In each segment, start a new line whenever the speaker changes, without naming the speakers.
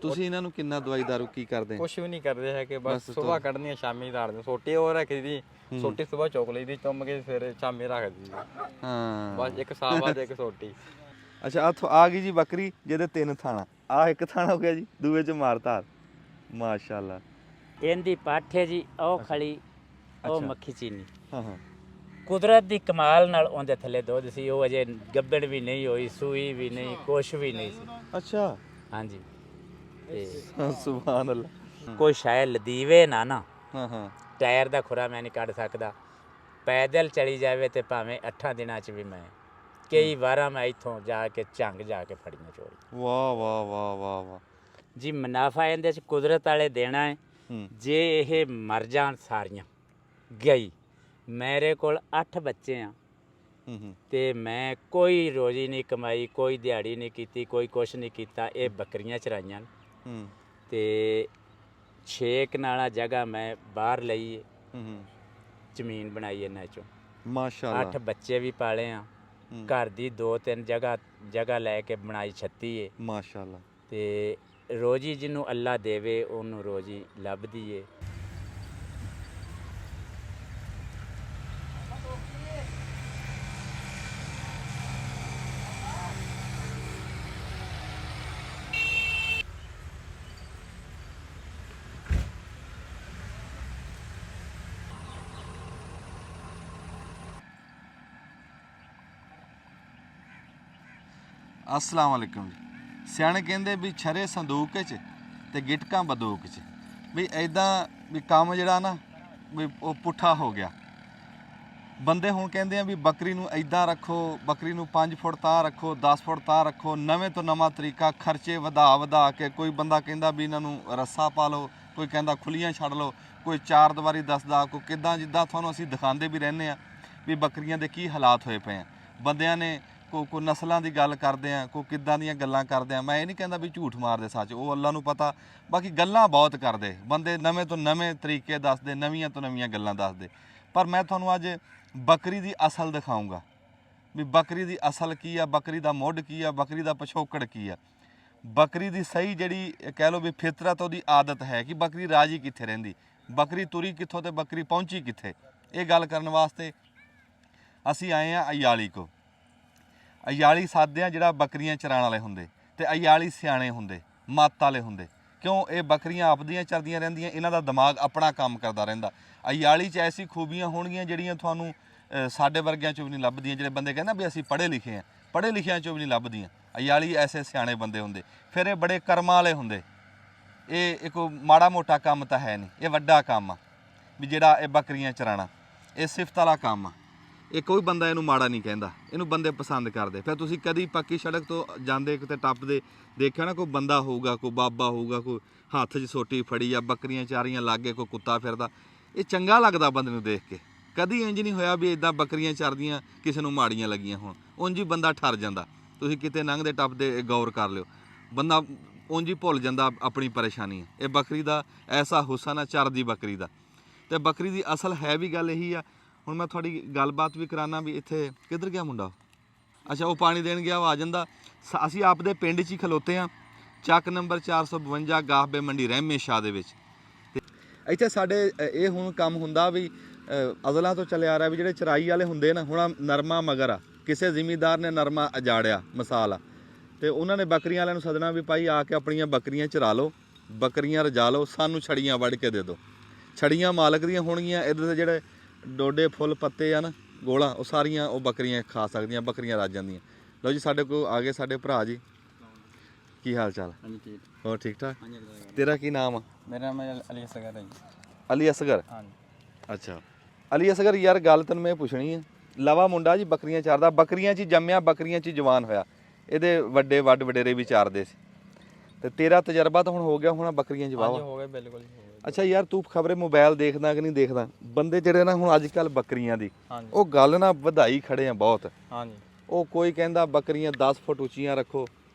ਤੁਸੀਂ ਇਹਨਾਂ ਨੂੰ ਕਿੰਨਾ ਦਵਾਈ ਦਾਰੂ ਕੀ ਕਰਦੇ?
ਕੁਛ ਵੀ ਨਹੀਂ ਕਰਦੇ ਹੈ ਕਿ ਬਸ ਸਵੇਰ ਕੱਢਣੀ ਸ਼ਾਮੀ ਰਾਤ ਨੂੰ ਸੋਟੀ ਉਹ ਰੱਖੀ ਦੀ ਸੋਟੀ ਸਵੇਰ ਚੁੱਕ ਲਈ ਦੀ ਚੁੰਮ ਕੇ ਫਿਰ ਸ਼ਾਮੀ ਰੱਖ ਦੀ
ਹਾਂ
ਬਸ ਇੱਕ ਸਾਵਾ ਤੇ ਇੱਕ ਸੋਟੀ।
ਅੱਛਾ ਆ ਗਈ ਜੀ ਬੱਕਰੀ ਜਿਹਦੇ 3 ਥਾਣਾ, ਆ ਇੱਕ ਥਾਣਾ ਹੋ ਗਿਆ ਜੀ, ਦੂਏ ਚ ਮਾਰਤਾਰ। ਮਾਸ਼ਾਅੱਲਾ।
ਇਹਦੀ ਪੱਠ ਹੈ ਜੀ ਉਹ ਖਲੀ ਉਹ ਮੱਖੀ ਚੀਨੀ।
ਹਾਂ
ਕੁਦਰਤ ਦੀ ਕਮਾਲ ਨਾਲ ਉਹਦੇ ਥੱਲੇ ਦੁੱਧ ਸੀ, ਉਹ ਅਜੇ ਗੱਬੜ ਵੀ ਨਹੀਂ ਹੋਈ, ਸੂਈ ਵੀ ਨਹੀਂ, ਕੁਛ ਵੀ ਨਹੀਂ ਸੀ।
ਅੱਛਾ
ਹਾਂਜੀ ਤੇ
ਸੁਭਾਨ ਅੱਲਾ।
ਕੋਈ ਸ਼ਾਇਦ ਲਦੀਵੇ ਨਾ
ਹਾਂ
ਟਾਇਰ ਦਾ ਖੁਰਾ ਮੈਂ ਨਹੀਂ ਕੱਢ ਸਕਦਾ। ਪੈਦਲ ਚਲੀ ਜਾਵੇ ਤੇ ਭਾਵੇਂ 8 ਦਿਨਾਂ ਚ ਵੀ ਮੈਂ ਕਈ ਵਾਰਾਂ ਮੈਂ ਇੱਥੋਂ ਜਾ ਕੇ ਝੰਗ ਜਾ ਕੇ ਫੜੀਆਂ ਚੋਰੀ।
ਵਾਹ ਵਾਹ ਵਾਹ ਵਾਹ ਵਾਹ
ਜੀ ਮੁਨਾਫਾ ਇਹਦੇ ਚ ਕੁਦਰਤ ਵਾਲੇ ਦੇਣਾ ਹੈ। ਜੇ ਇਹ ਮਰ ਜਾਣ ਸਾਰੀਆਂ ਗਈ, ਮੇਰੇ ਕੋਲ 8 ਬੱਚੇ ਆ ਤੇ ਮੈਂ ਕੋਈ ਰੋਜ਼ੀ ਨਹੀਂ ਕਮਾਈ, ਕੋਈ ਦਿਹਾੜੀ ਨਹੀਂ ਕੀਤੀ, ਕੋਈ ਕੁਛ ਨਹੀਂ ਕੀਤਾ। ਇਹ ਬੱਕਰੀਆਂ ਚਰਾਈਆਂ ਤੇ 6 ਕਨਾਲਾ ਜਗ੍ਹਾ ਮੈਂ ਬਾਹਰ ਲਈ ਜ਼ਮੀਨ ਬਣਾਈ ਇਹਨਾਂ ਚੋਂ।
ਮਾਸ਼ਾਅੱਲਾ।
8 ਬੱਚੇ ਵੀ ਪਾਲੇ ਆ, ਘਰ ਦੀ 2-3 ਜਗ੍ਹਾ ਲੈ ਕੇ ਬਣਾਈ 36 ਏ।
ਮਾਸ਼ਾਅੱਲਾ।
ਤੇ ਰੋਜ਼ੀ ਜਿਹਨੂੰ ਅੱਲਾ ਦੇਵੇ ਉਹਨੂੰ ਰੋਜ਼ੀ ਲੱਭਦੀ ਏ।
अस्सलाम वालेकुम जी। सियाणे कहते भी छरे संदूक च ते गिटकां बंदूक च, भी ऐदा भी काम जिहड़ा ना भी वो पुट्ठा हो गया। बंदे हुण कहंदे आ भी बकरी नूं ऐदां रखो, बकरी नूं 5 फुट तां रखो, 10 फुट तां रखो, नवें तो नवां तरीका, खर्चे वधा के। कोई बंदा कहंदा भी इन्हां नूं रस्सा पा लो, कोई कहंदा खुलियां छड्ड लो, कोई 4 दीवारी दसदा, कोई किदां जिद्दां तुहानूं असीं दिखांदे भी रहिंदे आ भी बकरियां दे की हालात होए पे आ। बंदियां ने कोई नस्लों की गल करते हैं, कोई किदां दियां गल्लां करते हैं। मैं ये नहीं कहता भी झूठ मारते, सच वो अल्लाह नूं पता। बाकी गल्लां बहुत करते बंदे, नवें तो नवें तरीके दसदे, नवीआं तो नवीआं गल्लां दसदे। पर मैं तुहानूं अज बकरी की असल दिखाऊँगा भी बकरी की असल की आ, बकरी का मुੱਢ की आ, बकरी का पिछोकड़ की आ। बकरी की सही जिहड़ी कह लो भी फितरत उहदी आदत है कि बकरी राजी कित्थे रहिंदी, बकरी तुरी कित्थों ते बकरी पहुंची कित्थे। ये गल करन वास्ते असीं आए हैं अयाली को। अयाली साधे जिहड़ा बकरियां चराण वाले हुंदे ते अयाली सियाणे हुंदे, मत वाले हुंदे। क्यों ये बकरियां आपदियां चरदियां रहिंदियां, इन्हां दा दिमाग अपना काम करदा रहिंदा। अयाली च ऐसी खूबियां होणगियां जिहड़ियां तुहानूं साडे वर्गियां चों भी नहीं लभदियां। जिहड़े बंदे कहंदे भी असीं पढ़े लिखे हैं, पढ़े लिखियां चों भी नहीं लभदियां। अयाली ऐसे सियाणे बंदे हुंदे, फिर ये बड़े कर्मां वाले हुंदे। ये कोई माड़ा मोटा काम तां है नहीं, ये वड्डा काम आ भी जिहड़ा ये बकरियां चराणा। ये सिफत वाला काम आ। ये कोई बंदा इनू माड़ा नहीं कहता, इनू बंदे पसंद करते। फिर तुसीं कदी पक्की सड़क तो जाते किते टप्पदे देखिया ना, कोई बंदा होऊगा, कोई बाबा होऊगा, कोई हत्थ 'च सोटी फड़ी आ, बकरियां चारियां लागे, कोई कुत्ता फिरदा। ये चंगा लगदा बंदे नूं देख के। कदी इंज नहीं होया भी इदां बकरियां चरदियां किसे नूं माड़ियां लगियां होण। उंज ही बंदा ठर जांदा। तुसीं किते लंघदे टप्पदे गौर कर लिओ, बंदा उंज ही भुल जांदा अपनी परेशानी। ये बकरी दा ऐसा हुसन आ, चरदी बकरी दा। ते बकरी दी असल है भी गल यही आ। ਹੁਣ मैं थोड़ी गलबात भी कराना भी इत्थे किधर गया मुंडा? अच्छा वो पानी देन गया, वो आ जांदा। असीं आपदे पिंड 'ਚ ही खलोते हाँ, ਚੱਕ नंबर 452 ਗਾਹਬੇ ਮੰਡੀ ਰਹਿਮੇ ਸ਼ਾਹ ਦੇ ਵਿੱਚ। ਇੱਥੇ ਸਾਡੇ ਇਹ ਹੁਣ ਕੰਮ ਹੁੰਦਾ ਵੀ ਅਜ਼ਲਾਂ ਤੋਂ ਚੱਲਿਆ ਆ ਰਿਹਾ ਵੀ ਜਿਹੜੇ ਚਰਾਈ ਵਾਲੇ ਹੁੰਦੇ ਨਾ, ਹੁਣ ਨਰਮਾ ਮਗਰ ਆ, ਕਿਸੇ ਜ਼ਿਮੀਂਦਾਰ ਨੇ ਨਰਮਾ ਅਜਾੜਿਆ ਮਿਸਾਲ ਆ, ਤੇ ਉਹਨਾਂ ਨੇ ਬੱਕਰੀਆਂ ਵਾਲਿਆਂ ਨੂੰ ਸੱਦਣਾ ਵੀ ਭਾਈ ਆ ਕੇ ਆਪਣੀਆਂ ਬੱਕਰੀਆਂ ਚਰਾ ਲਓ, ਬੱਕਰੀਆਂ ਰਜਾ ਲਓ, ਸਾਨੂੰ ਛੜੀਆਂ ਵੱਢ ਕੇ ਦੇ ਦਿਓ। ਛੜੀਆਂ ਮਾਲਕ ਦੀਆਂ ਹੋਣਗੀਆਂ, ਇੱਧਰ ਦੇ ਜਿਹੜੇ ਡੋਡੇ ਫੁੱਲ ਪੱਤੇ ਆ ਨਾ ਗੋਲਾ, ਉਹ ਸਾਰੀਆਂ ਉਹ ਬੱਕਰੀਆਂ ਖਾ ਸਕਦੀਆਂ, ਬੱਕਰੀਆਂ ਰੱਜ ਜਾਂਦੀਆਂ। ਲਓ ਜੀ ਸਾਡੇ ਕੋਲ ਆ ਗਏ ਸਾਡੇ ਭਰਾ ਜੀ। ਕੀ ਹਾਲ ਚਾਲ?
ਹਾਂਜੀ ਠੀਕ।
ਹੋਰ ਠੀਕ ਠਾਕ? ਤੇਰਾ ਕੀ ਨਾਮ ਆ?
ਮੇਰਾ ਨਾਮ ਅਲੀ ਅਸਗਰ ਹੈ ਜੀ।
ਅਲੀ ਅਸਗਰ?
ਹਾਂਜੀ।
ਅੱਛਾ ਅਲੀ ਅਸਗਰ, ਯਾਰ ਗੱਲ ਤੈਨੂੰ ਮੈਂ ਪੁੱਛਣੀ ਆ। ਲਵਾ ਮੁੰਡਾ ਜੀ ਬੱਕਰੀਆਂ ਚਾਰਦਾ, ਬੱਕਰੀਆਂ 'ਚ ਜੰਮਿਆ, ਬੱਕਰੀਆਂ 'ਚ ਜਵਾਨ ਹੋਇਆ। ਇਹਦੇ ਵੱਡੇ ਵੱਡ ਵਡੇਰੇ ਵੀ ਚਾਰਦੇ ਸੀ, ਤੇ ਤੇਰਾ ਤਜਰਬਾ ਤਾਂ ਹੁਣ ਹੋ ਗਿਆ ਹੋਣਾ ਬੱਕਰੀਆਂ 'ਚ ਵਾਹਵਾ?
ਹੋ ਗਿਆ ਬਿਲਕੁਲ।
ਅੱਛਾ ਯਾਰ ਤੂੰ ਖਬਰੇ ਮੋਬਾਈਲ ਦੇਖਦਾ ਕਿ ਨਹੀਂ ਦੇਖਦਾ? ਬੰਦੇ ਜਿਹੜੇ ਨਾ ਹੁਣ ਅੱਜ ਕੱਲ੍ਹ ਬੱਕਰੀਆਂ ਦੀ ਉਹ ਗੱਲ ਨਾ ਵਧਾਈ ਖੜੇ ਆ ਬਹੁਤ।
ਹਾਂਜੀ।
ਉਹ ਕੋਈ ਕਹਿੰਦਾ ਬੱਕਰੀਆਂ 10 ਫੁੱਟ ਉੱਚੀਆਂ ਰੱਖੋ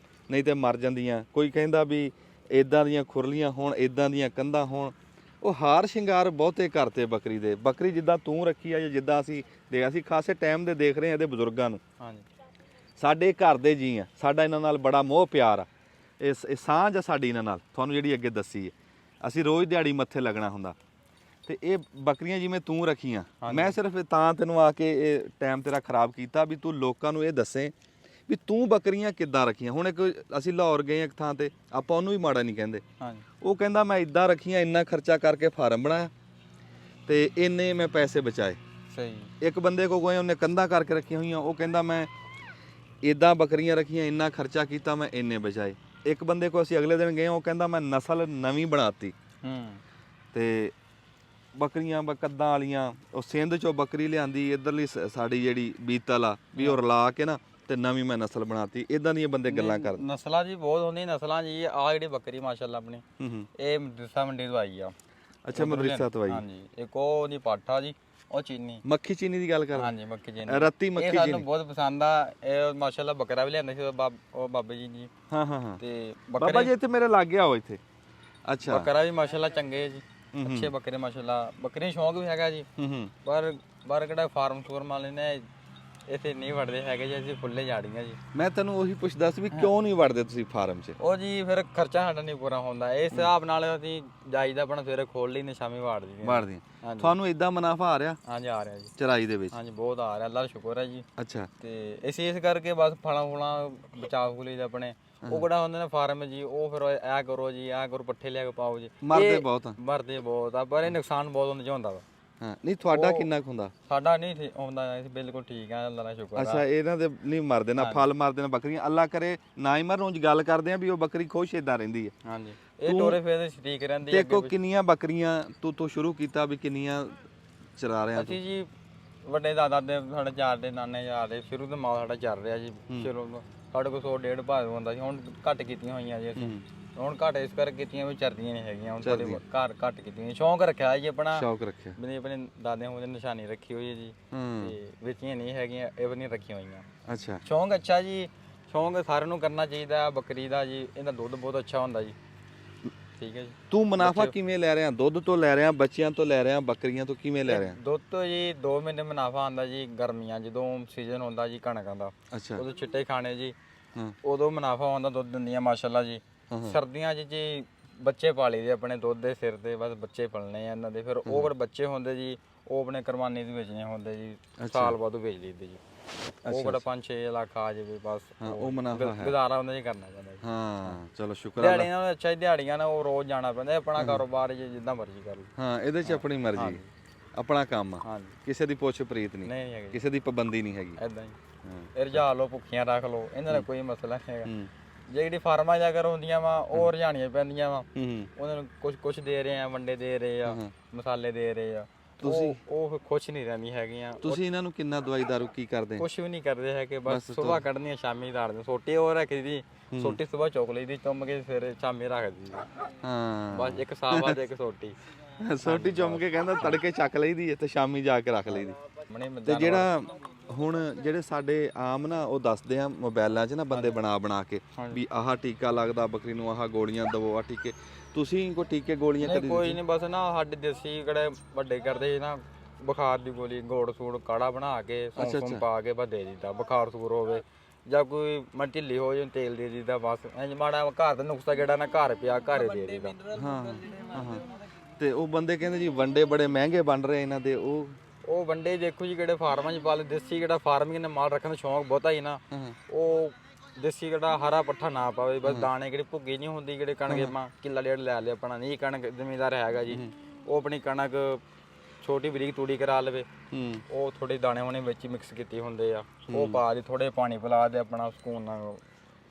ਨਹੀਂ ਤੇ ਮਰ ਜਾਂਦੀਆਂ, ਕੋਈ ਕਹਿੰਦਾ ਵੀ ਇੱਦਾਂ ਦੀਆਂ ਖੁਰਲੀਆਂ ਹੋਣ, ਇੱਦਾਂ ਦੀਆਂ ਕੰਧਾਂ ਹੋਣ। ਉਹ ਹਾਰ ਸ਼ਿੰਗਾਰ ਬਹੁਤੇ ਕਰਤੇ ਬੱਕਰੀ ਦੇ। ਬੱਕਰੀ ਜਿੱਦਾਂ ਤੂੰ ਰੱਖੀ ਆ ਜਾਂ ਜਿੱਦਾਂ ਅਸੀਂ ਖਾਸੇ ਟਾਈਮ ਦੇ ਦੇਖ ਰਹੇ ਹਾਂ ਇਹਦੇ ਬਜ਼ੁਰਗਾਂ ਨੂੰ।
ਹਾਂਜੀ।
ਸਾਡੇ ਘਰ ਦੇ ਜੀ ਆ, ਸਾਡਾ ਇਹਨਾਂ ਨਾਲ ਬੜਾ ਮੋਹ ਪਿਆਰ ਆ। ਇਹ ਸਾਂਝ ਆ ਸਾਡੀ ਇਹਨਾਂ ਨਾਲ, ਤੁਹਾਨੂੰ ਜਿਹੜੀ ਅੱਗੇ ਦੱਸੀ ਹੈ। ਅਸੀਂ ਰੋਜ਼ ਦਿਹਾੜੀ ਮੱਥੇ ਲੱਗਣਾ ਹੁੰਦਾ, ਤੇ ਇਹ ਬੱਕਰੀਆਂ ਜਿਵੇਂ ਤੂੰ ਰੱਖੀਆਂ, ਮੈਂ ਸਿਰਫ ਤਾਂ ਤੈਨੂੰ ਆ ਕੇ ਇਹ ਟਾਈਮ ਤੇਰਾ ਖਰਾਬ ਕੀਤਾ ਵੀ ਤੂੰ ਲੋਕਾਂ ਨੂੰ ਇਹ ਦੱਸੇ ਵੀ ਤੂੰ ਬੱਕਰੀਆਂ ਕਿੱਦਾਂ ਰੱਖੀਆਂ। ਹੁਣ ਇੱਕ ਅਸੀਂ ਲਾਹੌਰ ਗਏ ਇੱਕ ਥਾਂ ਤੇ, ਆਪਾਂ ਉਹਨੂੰ ਵੀ ਮਾੜਾ ਨਹੀਂ ਕਹਿੰਦੇ, ਉਹ ਕਹਿੰਦਾ ਮੈਂ ਇਦਾਂ ਰੱਖੀਆਂ, ਇੰਨਾ ਖਰਚਾ ਕਰਕੇ ਫਾਰਮ ਬਣਾਇਆ ਤੇ ਇੰਨੇ ਮੈਂ ਪੈਸੇ ਬਚਾਏ।
ਸਹੀ।
ਇੱਕ ਬੰਦੇ ਕੋ ਗਏ, ਉਹਨੇ ਕੰਧਾਂ ਕਰਕੇ ਰੱਖੀਆਂ ਹੋਈਆਂ, ਉਹ ਕਹਿੰਦਾ ਮੈਂ ਇਦਾਂ ਬੱਕਰੀਆਂ ਰੱਖੀਆਂ, ਇੰਨਾ ਖਰਚਾ ਕੀਤਾ, ਮੈਂ ਇੰਨੇ ਬਚਾਏ। ਇੱਕ ਬੰਦੇ ਕੋ ਅਸੀਂ ਅਗਲੇ ਦਿਨ ਗਏ, ਉਹ ਕਹਿੰਦਾ ਮੈਂ ਨਸਲ ਨਵੀਂ ਬਣਾਤੀ ਤੇ ਬੱਕਰੀਆਂ ਕੱਦਾਂ ਵਾਲੀਆਂ, ਉਹ ਸਿੰਧ ਚੋਂ ਬੱਕਰੀ ਲਿਆਂਦੀ, ਇੱਧਰਲੀ ਸਾਡੀ ਜਿਹੜੀ ਬੀਤਲ ਆ ਵੀ ਉਹ ਰਲਾ ਕੇ ਨਾ ਤੇ ਨਵੀਂ ਮੈਂ ਨਸਲ ਬਣਾਤੀ। ਇਦਾਂ ਦੀਆਂ ਬੰਦੇ ਗੱਲਾਂ ਕਰਦੇ।
ਨਸਲਾਂ ਜੀ ਬਹੁਤ ਹੁੰਦੀਆਂ ਨਸਲਾਂ ਜੀ। ਆ ਜਿਹੜੀ ਬੱਕਰੀ ਮਾਸ਼ਾਅੱਲਾ ਆਪਣੀ, ਇਹ ਮਦਰਸਾ ਮੰਡੀ ਤੋਂ ਆਈ ਆ।
ਅੱਛਾ, ਮਦਰਸਾ ਤੋਂ ਆਈ।
ਹਾਂਜੀ। ਇੱਕ ਉਹ ਨਹੀਂ ਪਾਠਾ ਜੀ, ਉਹ ਚੀਨੀ
ਮੱਖੀ ਚੀਨੀ ਦੀ ਗੱਲ ਕਰ।
ਹਾਂਜੀ, ਮੱਖੀ ਚੀਨੀ,
ਰੱਤੀ ਮੱਖੀ
ਇਹ
ਚੀਨੀ
ਸਾਨੂੰ ਬਹੁਤ ਪਸੰਦ ਆ। ਇਹ ਮਾਸ਼ਾਅੱਲਾ ਬੱਕਰਾ ਵੀ ਲਿਆਂਦਾ ਸੀ ਉਹ ਬਾਬੇ ਜੀ।
ਹਾਂ ਹਾਂ ਹਾਂ।
ਤੇ
ਬਾਬਾ ਜੀ ਇੱਥੇ ਮੇਰੇ ਲੱਗ ਗਿਆ ਉਹ ਇੱਥੇ। ਅੱਛਾ।
ਬੱਕਰਾ ਵੀ ਮਾਸ਼ਾਅੱਲਾ ਚੰਗੇ ਜੀ, ਅੱਛੇ ਬੱਕਰੇ ਮਾਸ਼ਾਅੱਲਾ। ਬੱਕਰੀ ਸ਼ੌਂਕ ਵੀ ਹੈਗਾ ਜੀ, ਪਰ ਕਿਹੜਾ ਫਾਰਮ ਫੂਰਮ ਵਾਲੇ ਨੇ ਇੱਥੇ ਨਹੀਂ ਵੜਦੇ ਹੈਗੇ ਜੀ, ਅਸੀਂ ਖੁੱਲੇ ਜਾੜੀਆਂ ਜੀ।
ਮੈਂ ਤੈਨੂੰ ਉਹੀ ਪੁੱਛਦਾ ਸੀ ਵੀ ਕਿਉਂ ਨਹੀਂ ਵੜਦੇ ਤੁਸੀਂ ਫਾਰਮ 'ਚ?
ਉਹ ਜੀ ਫਿਰ ਖਰਚਾ ਸਾਡਾ ਨਹੀਂ ਪੂਰਾ ਹੁੰਦਾ, ਇਸ ਹਿਸਾਬ ਨਾਲ ਅਸੀਂ ਜਾਈਦਾ ਆਪਣਾ, ਸਵੇਰੇ ਖੋਲ ਲਈ ਨੇ ਸ਼ਾਮੀ ਵਾੜਦੀਆਂ।
ਤੁਹਾਨੂੰ ਇਦਾਂ ਮੁਨਾਫਾ ਆ ਰਿਹਾ?
ਹਾਂਜੀ, ਆ ਰਿਹਾ ਜੀ
ਚਰਾਈ ਦੇ ਵਿੱਚ।
ਹਾਂਜੀ, ਬਹੁਤ ਆ ਰਿਹਾ, ਅੱਲਾ ਦਾ ਸ਼ੁਕਰ ਹੈ ਜੀ।
ਅੱਛਾ।
ਤੇ ਇਸ ਕਰਕੇ ਬਸ ਫਲਾਂ ਬਚਾਅ ਖੁਲੀ ਦੇ ਆਪਣੇ। ਉਹ ਕਿਹੜਾ ਹੁੰਦੇ ਨੇ ਫਾਰਮ ਜੀ, ਉਹ ਫਿਰ ਐ ਕਰੋ ਜੀ, ਐ ਕਰੋ, ਪੱਠੇ ਲਿਆ ਕੇ ਪਾਓ ਜੀ।
ਮਰਦੇ ਬਹੁਤ
ਆ, ਪਰ ਇਹ ਨੁਕਸਾਨ ਬਹੁਤ ਹੁੰਦਾ ਵਾ।
ਹਾਂ, ਨਹੀਂ ਤੁਹਾਡਾ ਕਿੰਨਾ ਕੁ ਹੁੰਦਾ?
ਸਾਡਾ ਨਹੀਂ ਹੁੰਦਾ, ਅਸੀਂ ਬਿਲਕੁਲ ਠੀਕ ਆ, ਅੱਲਾ ਦਾ ਸ਼ੁਕਰ ਆ।
ਅੱਛਾ, ਇਹਨਾਂ ਦੇ ਨਹੀਂ ਮਰਦੇ ਨਾ, ਫਲ ਮਰਦੇ ਨਾ ਬੱਕਰੀਆਂ। ਅੱਲਾ ਕਰੇ ਨਾ ਹੀ ਮਰਨ। ਉਂਝ ਗੱਲ ਕਰਦੇ ਆ ਵੀ ਉਹ ਬੱਕਰੀ ਖੁਸ਼ ਇਦਾਂ ਰਹਿੰਦੀ ਹੈ।
ਹਾਂਜੀ, ਇਹ ਟੋਰੇ ਫੇਰ ਠੀਕ ਰਹਿੰਦੀ ਹੈ।
ਦੇਖੋ ਕਿੰਨੀਆਂ ਬੱਕਰੀਆਂ ਤੂੰ ਸ਼ੁਰੂ ਕੀਤਾ ਵੀ ਕਿੰਨੀਆਂ ਚਰਾ ਰਿਹਾ
ਅਸੀਂ ਜੀ? ਵੱਡੇ ਦਾਦਾ ਦੇ, ਸਾਡੇ ਚਾਰ ਦੇ ਨਾਨੇ ਯਾਰ ਦੇ ਸ਼ੁਰੂ ਤੋਂ ਮਾਲ ਸਾਡਾ ਚੱਲ ਰਿਹਾ ਜੀ। ਚਲੋ ਸਾਡੇ ਕੋਲ 100-150 ਭਾਗ ਹੁੰਦਾ ਸੀ, ਹੁਣ ਘੱਟ ਕੀਤੀਆਂ ਹੋਈਆਂ ਜੀ ਅਸੀਂ। ਹੁਣ ਘੱਟ ਇਸ ਕਰਕੇ ਕੀਤੀਆਂ ਵੀ ਚਰਦੀਆਂ ਨਹੀਂ ਹੈਗੀਆਂ, ਹੁਣ ਥੋੜੇ ਘਰ ਘੱਟ ਕੀਤੀਆਂ। ਸ਼ੌਂਕ ਰੱਖਿਆ ਜੀ ਆਪਣਾ,
ਸ਼ੌਂਕ ਰੱਖਿਆ
ਵੀ ਆਪਣੇ ਦਾਦਿਆਂ ਹੋਏ ਨਿਸ਼ਾਨੀ ਰੱਖੀ ਹੋਈ ਹੈ ਜੀ। ਤੇ ਵੇਚੀਆਂ ਨਹੀਂ ਹੈਗੀਆਂ, ਇਹ ਵੀ ਨਹੀਂ ਰੱਖੀਆਂ ਹੋਈਆਂ।
ਅੱਛਾ।
ਸ਼ੌਂਕ ਅੱਛਾ ਜੀ, ਸ਼ੌਂਕ ਸਾਰਿਆਂ ਨੂੰ ਕਰਨਾ ਚਾਹੀਦਾ ਬੱਕਰੀ ਦਾ ਜੀ। ਇਹਦਾ ਦੁੱਧ ਬਹੁਤ ਅੱਛਾ ਹੁੰਦਾ ਜੀ। ਠੀਕ ਹੈ ਜੀ।
ਤੂੰ ਮੁਨਾਫਾ ਕਿਵੇਂ ਲੈ ਰਿਹਾ? ਦੁੱਧ ਤੋਂ ਲੈ ਰਿਹਾ, ਬੱਚਿਆਂ ਤੋਂ ਲੈ ਰਿਹਾ, ਬੱਕਰੀਆਂ ਤੋਂ ਕਿਵੇਂ ਲੈ ਰਿਹਾ?
ਦੁੱਧ ਤੋਂ ਜੀ 2 ਮਹੀਨੇ ਮੁਨਾਫਾ ਆਉਂਦਾ ਜੀ। ਗਰਮੀਆਂ ਜਦੋਂ ਸੀਜ਼ਨ ਹੁੰਦਾ ਜੀ ਕਣਕਾਂ ਦਾ, ਉਦੋਂ ਚਿੱਟੇ ਖਾਣੇ ਜੀ, ਉਦੋਂ ਮੁਨਾਫਾ ਆਉਂਦਾ, ਦੁੱਧ ਦਿੰਦੀਆਂ ਮਾਸ਼ਾਅੱਲਾ ਜੀ। ਸਰਦੀਆਂ 'ਚ ਜੀ ਬੱਚੇ ਪਾਲੀ ਦੇ ਆਪਣੇ, ਦੁੱਧ ਦੇ ਸਿਰ ਤੇ ਬਸ ਬੱਚੇ ਪਲਣੇ ਆ ਇਹਨਾਂ ਦੇ। ਫਿਰ ਉਹ ਫਿਰ ਬੱਚੇ ਹੁੰਦੇ ਜੀ, ਉਹ ਆਪਣੇ ਕੁਰਬਾਨੀ ਦੇ ਵੇਚਣੇ ਹੁੰਦੇ ਜੀ, ਸਾਲ ਬਾਅਦ ਵੇਚ ਲਈਦੇ ਜੀ। ਉਹ ਕਿਹੜਾ 5-6 ਲੱਖ ਆ ਜਾਵੇ ਬਸ, ਉਹ ਮੁਨਾਫਾ ਹੈ, ਗੁਜ਼ਾਰਾ ਉਹਨਾਂ ਜੀ ਕਰਨਾ ਪੈਂਦਾ ਜੀ।
ਹਾਂ ਚਲੋ ਸ਼ੁਕਰ
ਦਿਹਾੜੀਆਂ ਨਾਲ ਅੱਛਾ, ਦਿਹਾੜੀਆਂ ਨਾਲ ਉਹ ਰੋਜ਼ ਜਾਣਾ ਪੈਂਦਾ। ਆਪਣਾ ਕਾਰੋਬਾਰ ਜੀ, ਜਿੱਦਾਂ ਮਰਜ਼ੀ ਕਰ ਲਓ।
ਹਾਂ, ਇਹਦੇ 'ਚ ਆਪਣੀ ਮਰਜ਼ੀ, ਆਪਣਾ ਕੰਮ ਆ, ਕਿਸੇ ਦੀ ਪੁੱਛ ਪ੍ਰੀਤ ਨਹੀਂ, ਕਿਸੇ ਦੀ ਪਾਬੰਦੀ ਨਹੀਂ ਹੈਗੀ।
ਇਦਾਂ ਹੀ ਰਜਾ ਲਓ, ਭੁੱਖੀਆਂ ਰੱਖ ਲਓ, ਇਹਨਾਂ ਦਾ ਕੋਈ ਮਸਲਾ ਨਹੀਂ ਹੈਗਾ। ਜੇ ਜਿਹੜੀ ਫਾਰਮਾਂ ਜਾ ਕਰ ਹੁੰਦੀਆਂ ਵਾ, ਉਹ ਰਜਾਣੀਆਂ ਪੈਂਦੀਆਂ ਵਾ। ਉਹਨਾਂ ਨੂੰ ਕੁਛ ਦੇ ਰਹੇ ਆ, ਵੰਡੇ ਦੇ ਰਹੇ ਆ, ਮਸਾਲੇ ਦੇ ਰਹੇ ਆ, ਤੁਸੀਂ ਉਹ ਖੁਸ਼ ਨਹੀਂ ਰਹਿੰਦੀ ਹੈਗੀਆਂ।
ਤੁਸੀਂ ਇਹਨਾਂ ਨੂੰ ਕਿੰਨਾ ਦਵਾਈ ਦਾਰੂ ਕੀ ਕਰਦੇ?
ਕੁਛ ਵੀ ਨਹੀਂ ਕਰਦੇ ਹੈਗੇ, ਬਸ ਸਵੇਰ ਕੱਢਦੀਆਂ, ਸ਼ਾਮੀ ਦਾੜਦੇ। ਸੋਟੀ ਉਹ ਰੱਖੀ ਦੀ, ਸੋਟੀ ਸਵੇਰ ਚੁੱਕ ਲਈ ਦੀ, ਚੁੰਮ ਕੇ ਫਿਰ ਸ਼ਾਮੀ ਰੱਖਦੀ। ਹਾਂ, ਬਸ ਇੱਕ ਸਾਵਾ ਤੇ ਇੱਕ ਸੋਟੀ।
ਸੋਟੀ ਚੁੰਮ ਕੇ ਕਹਿੰਦਾ ਤੜਕੇ ਚੱਕ ਲਈਦੀ ਤੇ ਸ਼ਾਮੀ ਜਾ ਕੇ ਰੱਖ ਲਈਦੀ। ਤੇ ਜਿਹੜਾ ਹੁਣ ਜਿਹੜੇ ਸਾਡੇ ਆਮ ਨਾ ਉਹ ਦੱਸਦੇ ਆ ਮੋਬਾਈਲਾਂ 'ਚ ਨਾ ਬੰਦੇ ਬਣਾ ਕੇ ਵੀ ਆਹ ਟੀਕਾ ਲੱਗਦਾ ਬੱਕਰੀ ਨੂੰ, ਆਹ ਗੋਲੀਆਂ ਦਵੋ, ਆਹ ਟੀਕੇ, ਤੁਸੀਂ ਕੋਈ ਟੀਕੇ ਗੋਲੀਆਂ ਕਦੇ?
ਕੋਈ ਨਹੀਂ, ਬਸ ਨਾ ਸਾਡੇ ਦੇਸੀ ਕਿਹੜੇ ਵੱਡੇ ਕਰਦੇ ਸੀ ਨਾ, ਬੁਖਾਰ ਦੀ ਗੋਲੀ, ਗੋੜ ਸੂੜ ਕਾੜਾ ਬਣਾ ਕੇ ਸੌਂਫ ਪਾ ਕੇ ਬਸ ਦੇ ਦਿੱਤਾ। ਬੁਖਾਰ ਸੂਰ ਹੋਵੇ ਜਾਂ ਕੋਈ ਢਿੱਲੀ ਹੋ ਜਾਵੇ, ਤੇਲ ਦੇ ਦਿੱਤਾ। ਬਸ ਇੰਜ ਮਾੜਾ ਘਰ ਦਾ ਨੁਕਸਾ ਜਿਹੜਾ ਨਾ ਘਰ ਪਿਆ, ਘਰ ਦੇ ਦਿੱਤਾ।
ਹਾਂ ਹਾਂ। ਤੇ ਉਹ ਬੰਦੇ ਕਹਿੰਦੇ ਜੀ ਵੰਡੇ ਬੜੇ ਮਹਿੰਗੇ ਬਣ ਰਹੇ ਇਹਨਾਂ ਦੇ।
ਉਹ ਵੰਡੇ ਦੇਖੋ ਜੀ ਕਿਹੜੇ ਫਾਰਮਾਂ 'ਚ ਪਾਲੇ। ਦੇਸੀ ਕਿਹੜਾ ਫਾਰਮਿੰਗ ਨੇ ਮਾਲ ਰੱਖਣ ਦਾ ਸ਼ੌਂਕ ਬਹੁਤਾ ਹੀ ਨਾ, ਉਹ ਦੇਸੀ ਕਿਹੜਾ ਹਰਾ ਪੱਠਾ ਨਾ ਪਾਵੇ, ਬਸ ਦਾਣੇ ਕਿਹੜੀ ਭੁੱਗੀ ਨਹੀਂ ਹੁੰਦੀ, ਕਿਹੜੇ ਕਣਕ ਮਾਂ ਕਿੱਲਾ ਡੇਢ ਲੈ ਲਿਆ ਆਪਣਾ। ਨਹੀਂ ਕਣਕ ਜ਼ਿਮੀਦਾਰ ਹੈਗਾ ਜੀ, ਉਹ ਆਪਣੀ ਕਣਕ ਛੋਟੀ ਬਰੀਕ ਤੂੜੀ ਕਰਾ ਲਵੇ, ਉਹ ਥੋੜੇ ਦਾਣੇ ਹੋਣੇ ਵਿੱਚ ਹੀ ਮਿਕਸ ਕੀਤੇ ਹੁੰਦੇ ਆ, ਉਹ ਪਾ ਦੇ, ਥੋੜੇ ਪਾਣੀ ਪਿਲਾ ਦੇ, ਆਪਣਾ ਸਕੂਨ ਨਾਲ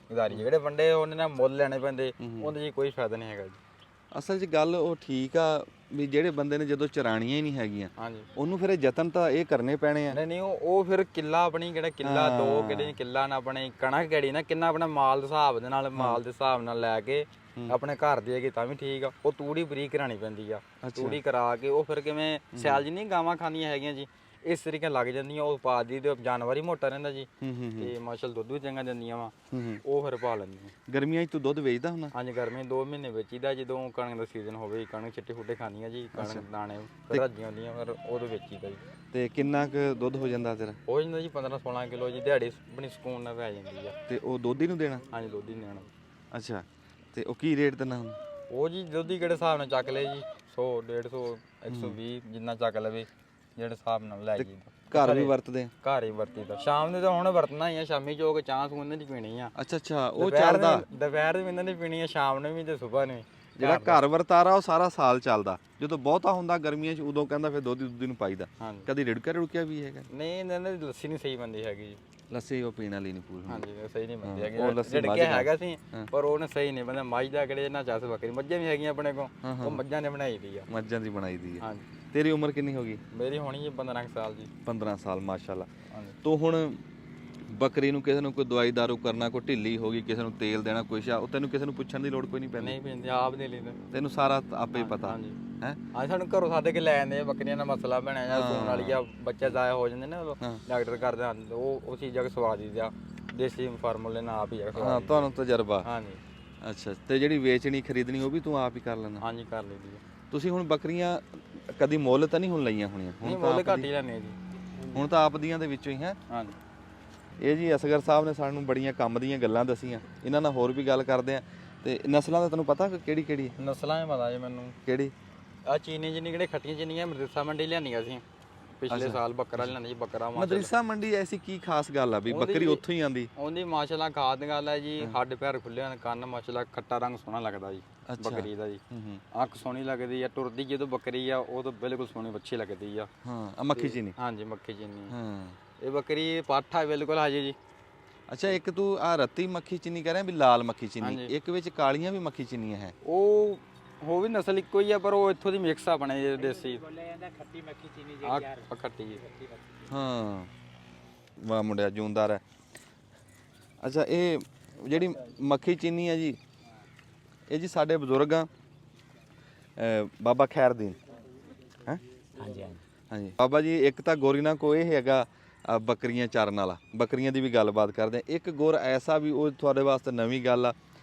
ਗੁਜ਼ਾਰੀ। ਜਿਹੜੇ ਵੰਡੇ ਉਹਨੇ ਨਾਲ ਮੁੱਲ ਲੈਣੇ ਪੈਂਦੇ, ਉਹਦੇ 'ਚ ਕੋਈ ਫਾਇਦਾ ਨਹੀਂ ਹੈਗਾ ਜੀ।
ਅਸਲ 'ਚ ਗੱਲ ਉਹ ਠੀਕ ਆ ਵੀ ਜਿਹੜੇ ਬੰਦੇ ਨੇ ਜਦੋਂ ਚਰਾਣੀਆਂ ਹੀ ਨਹੀਂ ਹੈਗੀਆਂ, ਉਹਨੂੰ ਫਿਰ ਯਤਨ ਤਾਂ ਇਹ ਕਰਨੇ ਪੈਣੇ ਆ।
ਨਹੀਂ ਉਹ ਫਿਰ ਕਿੱਲਾ ਆਪਣੀ ਕਿਹੜਾ ਕਿੱਲਾ ਦੋ ਕਿਹੜੇ ਕਿੱਲਾ ਨਾ ਆਪਣੇ ਕਣਕ ਕਿਹੜੀ ਨਾ, ਕਿੰਨਾ ਆਪਣਾ ਮਾਲ ਦੇ ਹਿਸਾਬ ਦੇ ਨਾਲ, ਮਾਲ ਦੇ ਹਿਸਾਬ ਨਾਲ ਲੈ ਕੇ ਆਪਣੇ ਘਰ ਦੇਗੇ ਤਾਂ ਵੀ ਠੀਕ ਆ। ਉਹ ਤੂੜੀ ਬਰੀਕ ਕਰਾਣੀ ਪੈਂਦੀ ਆ, ਤੂੜੀ ਕਰਾ ਕੇ ਉਹ ਫਿਰ ਕਿਵੇਂ ਸਿਆਲ ਜੀ ਨਹੀਂ ਗਾਵਾਂ ਖਾਂਦੀਆਂ ਹੈਗੀਆਂ ਜੀ, ਇਸ ਤਰੀਕੇ ਲੱਗ ਜਾਂਦੀਆਂ। ਉਹ ਪਾ ਦੀ ਤੇ ਜਾਨਵਰ ਹੀ ਮੋਟਾ ਰਹਿੰਦਾ ਜੀ, ਤੇ ਮਾਸ਼ਾਅੱਲਾ ਦੁੱਧ ਵੀ ਚੰਗਾ ਦਿੰਦੀਆਂ ਵਾ, ਉਹ ਫਿਰ ਪਾ ਲੈਂਦੀਆਂ।
ਗਰਮੀਆਂ 'ਚ ਤੂੰ ਦੁੱਧ ਵੇਚਦਾ ਹੁੰਦਾ?
ਹਾਂਜੀ, ਗਰਮੀ 2 ਮਹੀਨੇ ਵੇਚੀਦਾ, ਜਦੋਂ ਕਣਕ ਦਾ ਸੀਜ਼ਨ ਹੋਵੇ, ਕਣਕ ਚਿੱਟੇ ਫੁੱਟੇ ਖਾਂਦੀਆਂ ਜੀ, ਕਣਕ ਦਾਣੇ ਰੱਜੀਆਂ ਹੁੰਦੀਆਂ, ਫਿਰ ਉਦੋਂ ਵੇਚੀਦਾ ਜੀ।
ਤੇ ਕਿੰਨਾ ਕੁ ਦੁੱਧ ਹੋ ਜਾਂਦਾ ਤੇਰਾ?
ਹੋ ਜਾਂਦਾ ਜੀ 15-16 ਕਿਲੋ ਜੀ, ਦਿਹਾੜੀ ਬਣੀ ਸਕੂਨ ਨਾਲ ਪੈ ਜਾਂਦੀ ਆ।
ਤੇ ਉਹ ਦੁੱਧ ਹੀ ਨੂੰ ਦੇਣਾ?
ਹਾਂਜੀ, ਦੁੱਧ ਹੀ ਦੇਣਾ।
ਅੱਛਾ, ਤੇ ਉਹ ਕੀ ਰੇਟ ਦਿੰਦਾ ਹੁਣ?
ਉਹ ਜੀ ਦੁੱਧ ਹੀ ਕਿਹੜੇ ਹਿਸਾਬ ਨਾਲ ਚੱਕ ਲਏ ਜੀ 100 150 120 ਜਿੰਨਾ ਚੱਕ ਲਵੇ ਜਿਹੜੇ ਹਿਸਾਬ ਨਾਲ ਲੈ ਜੀ
ਘਰ ਵੀ ਵਰਤਦੇ ਆ?
ਘਰ ਹੀ ਵਰਤੀਦਾ ਸ਼ਾਮ ਨੂੰ ਤਾਂ ਹੁਣ ਵਰਤਣਾ ਹੀ ਆ ਸ਼ਾਮੀ ਜੋ ਕੇ ਚਾਹ ਸੂਨ ਦੀ ਪੀਣੀ ਆ
ਅੱਛਾ ਉਹ ਚੱਲਦਾ
ਦੁਪਹਿਰ ਦੇ ਇਹਨਾਂ ਦੀ ਪੀਣੀ ਆ ਸ਼ਾਮ ਨੂੰ ਵੀ ਤੇ ਸਵੇਰ ਨੂੰ ਵੀ।
ਜਿਹੜਾ ਘਰ ਵਰਤਾਰਾ ਉਹ ਸਾਰਾ ਸਾਲ ਚੱਲਦਾ, ਜਦੋਂ ਬਹੁਤਾ ਹੁੰਦਾ ਗਰਮੀਆਂ 'ਚ ਉਦੋਂ ਕਹਿੰਦਾ ਫਿਰ ਦੁੱਧ ਨੂੰ ਪਾਈਦਾ।
ਹਾਂਜੀ
ਕਦੀ ਰਿੜਕਿਆ ਵੀ ਹੈਗਾ?
ਨਹੀਂ ਇਹਨਾਂ ਦੀ ਲੱਸੀ ਨਹੀਂ ਸਹੀ ਬੰਦੀ ਹੈਗੀ ਜੀ।
ਲੱਸੀ ਉਹ ਪੀਣ ਵਾਲੀ ਨਹੀਂ ਪੂਰੀ।
ਹਾਂਜੀ ਸਹੀ ਨਹੀਂ ਬੰਦੀ
ਉਹ
ਹੈਗੀ
ਲੱਸੀ
ਰਿੜਕਿਆ ਹੈਗਾ ਸੀ ਪਰ ਉਹਨੇ ਸਹੀ ਨਹੀਂ ਬੰਦਾ। ਮੱਝ ਦਾ ਕਿਹੜੇ ਇਹਨਾਂ ਚਾਸ ਬੱਕਰੀ ਮੱਝਾਂ ਵੀ ਹੈਗੀਆਂ ਆਪਣੇ ਕੋਲ, ਉਹ ਮੱਝਾਂ ਨੇ ਬਣਾਈ ਦੀ ਆ।
ਮੱਝਾਂ ਦੀ ਬਣਾਈ ਦੀ ਹੈ।
ਹਾਂਜੀ
ਤੇਰੀ ਉਮਰ ਕਿੰਨੀ ਹੋ ਗਈ?
ਮੇਰੀ ਹੋਣੀ ਜੀ 15 ਕੁ ਸਾਲ ਜੀ।
15 ਸਾਲ ਮਾਸ਼ਾਅੱਲਾ।
ਹਾਂਜੀ
ਤੂੰ ਹੁਣ ਬੱਕਰੀ ਨੂੰ ਕਿਸੇ ਨੂੰ ਕੋਈ ਦਵਾਈ ਦਾਰੂ ਕਰਨਾ, ਕੋਈ ਢਿੱਲੀ ਹੋ ਗਈ, ਕਿਸੇ ਨੂੰ ਤੇਲ ਦੇਣਾ, ਕੁਛ ਆ, ਉਹ ਤੈਨੂੰ ਕਿਸੇ ਨੂੰ ਪੁੱਛਣ ਦੀ ਲੋੜ ਕੋਈ ਨਹੀਂ ਪੈਂਦੀ?
ਨਹੀਂ ਪੈਂਦੀ ਆਪ ਦੇ ਲਈ ਤਾਂ।
ਤੈਨੂੰ ਸਾਰਾ ਆਪੇ ਹੀ ਪਤਾ
ਹਾਂਜੀ
ਹੈ?
ਅੱਜ ਸਾਨੂੰ ਘਰੋਂ ਸਾਡੇ ਕੇ ਲੈ ਜਾਂਦੇ ਆ ਬੱਕਰੀਆਂ ਦਾ ਮਸਲਾ ਬਣਿਆ ਜਾਂ ਸੂਣ ਵਾਲੀ ਆ ਬੱਚੇ ਜ਼ਾਇਆ ਹੋ ਜਾਂਦੇ ਨੇ ਉਦੋਂ ਡਾਕਟਰ ਕਰਦੇ ਹਨ ਉਹ ਚੀਜ਼ਾਂ ਕੇ ਸਵਾਦ ਹੀ ਆ ਦੇਸੀ ਫਾਰਮੂਲੇ ਨਾਲ ਆਪ ਹੀ ਆ
ਹਾਂ ਤੁਹਾਨੂੰ ਤਜਰਬਾ।
ਹਾਂਜੀ
ਅੱਛਾ ਤੇ ਜਿਹੜੀ ਵੇਚਣੀ ਖਰੀਦਣੀ ਉਹ ਵੀ ਤੂੰ ਆਪ ਹੀ ਕਰ ਲੈਣਾ?
ਹਾਂਜੀ ਕਰ ਲਈਦੀ ਆ।
ਤੁਸੀਂ ਹੁਣ ਬੱਕਰੀਆਂ ਕਦੀ ਮੁੱਲ ਤਾਂ ਨਹੀਂ ਹੁਣ ਲਈਆਂ ਹੋਣੀਆਂ?
ਨਹੀਂ ਮੁੱਲ ਘੱਟ ਹੀ ਲੈਣੇ ਜੀ।
ਹੁਣ ਤਾਂ ਆਪ ਦੀਆਂ ਦੇ ਵਿੱਚੋਂ ਹੀ ਹੈ।
ਹਾਂਜੀ
ਇਹ ਜੀ ਅਸਗਰ ਸਾਹਿਬ ਨੇ ਸਾਨੂੰ ਬੜੀਆਂ ਕੰਮ ਦੀਆਂ ਗੱਲਾਂ ਦੱਸੀਆਂ, ਇਹਨਾਂ ਨਾਲ ਹੋਰ ਵੀ ਗੱਲ ਕਰਦੇ ਆ। ਤੇ ਨਸਲਾਂ ਦਾ ਤੈਨੂੰ ਪਤਾ ਕਿਹੜੀ ਕਿਹੜੀ?
ਨਸਲਾਂ ਹੀ ਪਤਾ ਜੀ ਮੈਨੂੰ।
ਕਿਹੜੀ?
ਆ ਚੀਨੀ ਜਿੰਨੀ ਕਿਹੜੇ ਖੱਟੀਆਂ ਚੀਨੀਆਂ ਮਦਰਸਾ ਮੰਡੀ ਲਿਆਂਦੀਆਂ ਸੀ ਪਿਛਲੇ ਸਾਲ ਬੱਕਰਾ ਲਿਆਂਦਾ ਜੀ ਬੱਕਰਾ
ਮਦਰਸਾ ਮੰਡੀ ਐਸੀ ਕੀ ਖਾਸ ਗੱਲ ਆ ਵੀ ਬੱਕਰੀ ਉੱਥੋਂ ਹੀ ਆਂਦੀ?
ਉਹਦੀ ਮਾਸ਼ਾਅੱਲਾ ਖਾਦ ਗੱਲ ਹੈ ਜੀ। ਹੱਡ ਪੈਰ ਖੁੱਲੇ ਹਨ, ਕੰਨ ਮਾਸ਼ਾਅੱਲਾ ਖੱਟਾ ਰੰਗ ਸੋਹਣਾ ਲੱਗਦਾ ਜੀ ਬੱਕਰੀ ਦਾ ਜੀ। ਅੱਖ ਸੋਹਣੀ ਲੱਗਦੀ ਆ, ਟੁਰਦੀ ਜਦੋਂ ਬੱਕਰੀ ਆ ਉਹ ਤਾਂ ਬਿਲਕੁਲ ਸੋਹਣੀ ਅੱਛੀ ਲੱਗਦੀ ਆ।
ਹਾਂ ਮੱਖੀ ਚੀਨੀ?
ਹਾਂਜੀ ਮੱਖੀ ਚੀਨੀ।
ਹਾਂ
ਇਹ ਬੱਕਰੀ ਪਾਠਾ ਬਿਲਕੁਲ ਹਾਜੀ ਜੀ।
ਅੱਛਾ ਇੱਕ ਤੂੰ ਆ ਰੱਤੀ ਮੱਖੀ ਚੀਨੀ ਕਹਿ ਰਿਹਾ ਵੀ ਲਾਲ ਮੱਖੀ ਚੀਨੀ, ਇੱਕ ਵਿੱਚ ਕਾਲੀਆਂ ਵੀ ਮੱਖੀ ਚੀਨੀਆਂ ਹੈ?
ਉਹ ਵੀ ਨਸਲ ਇੱਕੋ ਹੀ ਆ ਪਰ ਉਹ ਇੱਥੋਂ ਦੀ ਮਿਕਸ ਆ ਬਣੇ ਦੇਸੀ
ਖੱਟੀ ਮੱਖੀ ਚੀਨੀ
ਖੱਟੀ ਜੀ।
ਹਾਂ ਵਾਹ ਮੁੰਡਿਆ ਜੂਨਦਾਰ ਹੈ। ਅੱਛਾ ਇਹ ਜਿਹੜੀ ਮੱਖੀ ਚੀਨੀ ਹੈ ਜੀ, ਇਹ ਜੀ ਸਾਡੇ ਬਜ਼ੁਰਗ ਆ ਬਾਬਾ ਖੈਰਦੀਨ ਹੈ।
ਹਾਂਜੀ ਹਾਂਜੀ
ਹਾਂਜੀ ਬਾਬਾ ਜੀ ਇੱਕ ਤਾਂ ਗੋਰੀਨਾ ਕੋ ਇਹ ਹੈਗਾ ਬੱਕਰੀਆਂ ਚਾਰਨ ਵਾਲਾ, ਬੱਕਰੀਆਂ ਦੀ ਵੀ ਗੱਲਬਾਤ ਕਰਦੇ ਆ। ਇੱਕ ਗੁਰ ਐਸਾ ਵੀ ਉਹ ਤੁਹਾਡੇ ਵਾਸਤੇ ਨਵੀਂ ਗੱਲ ਆ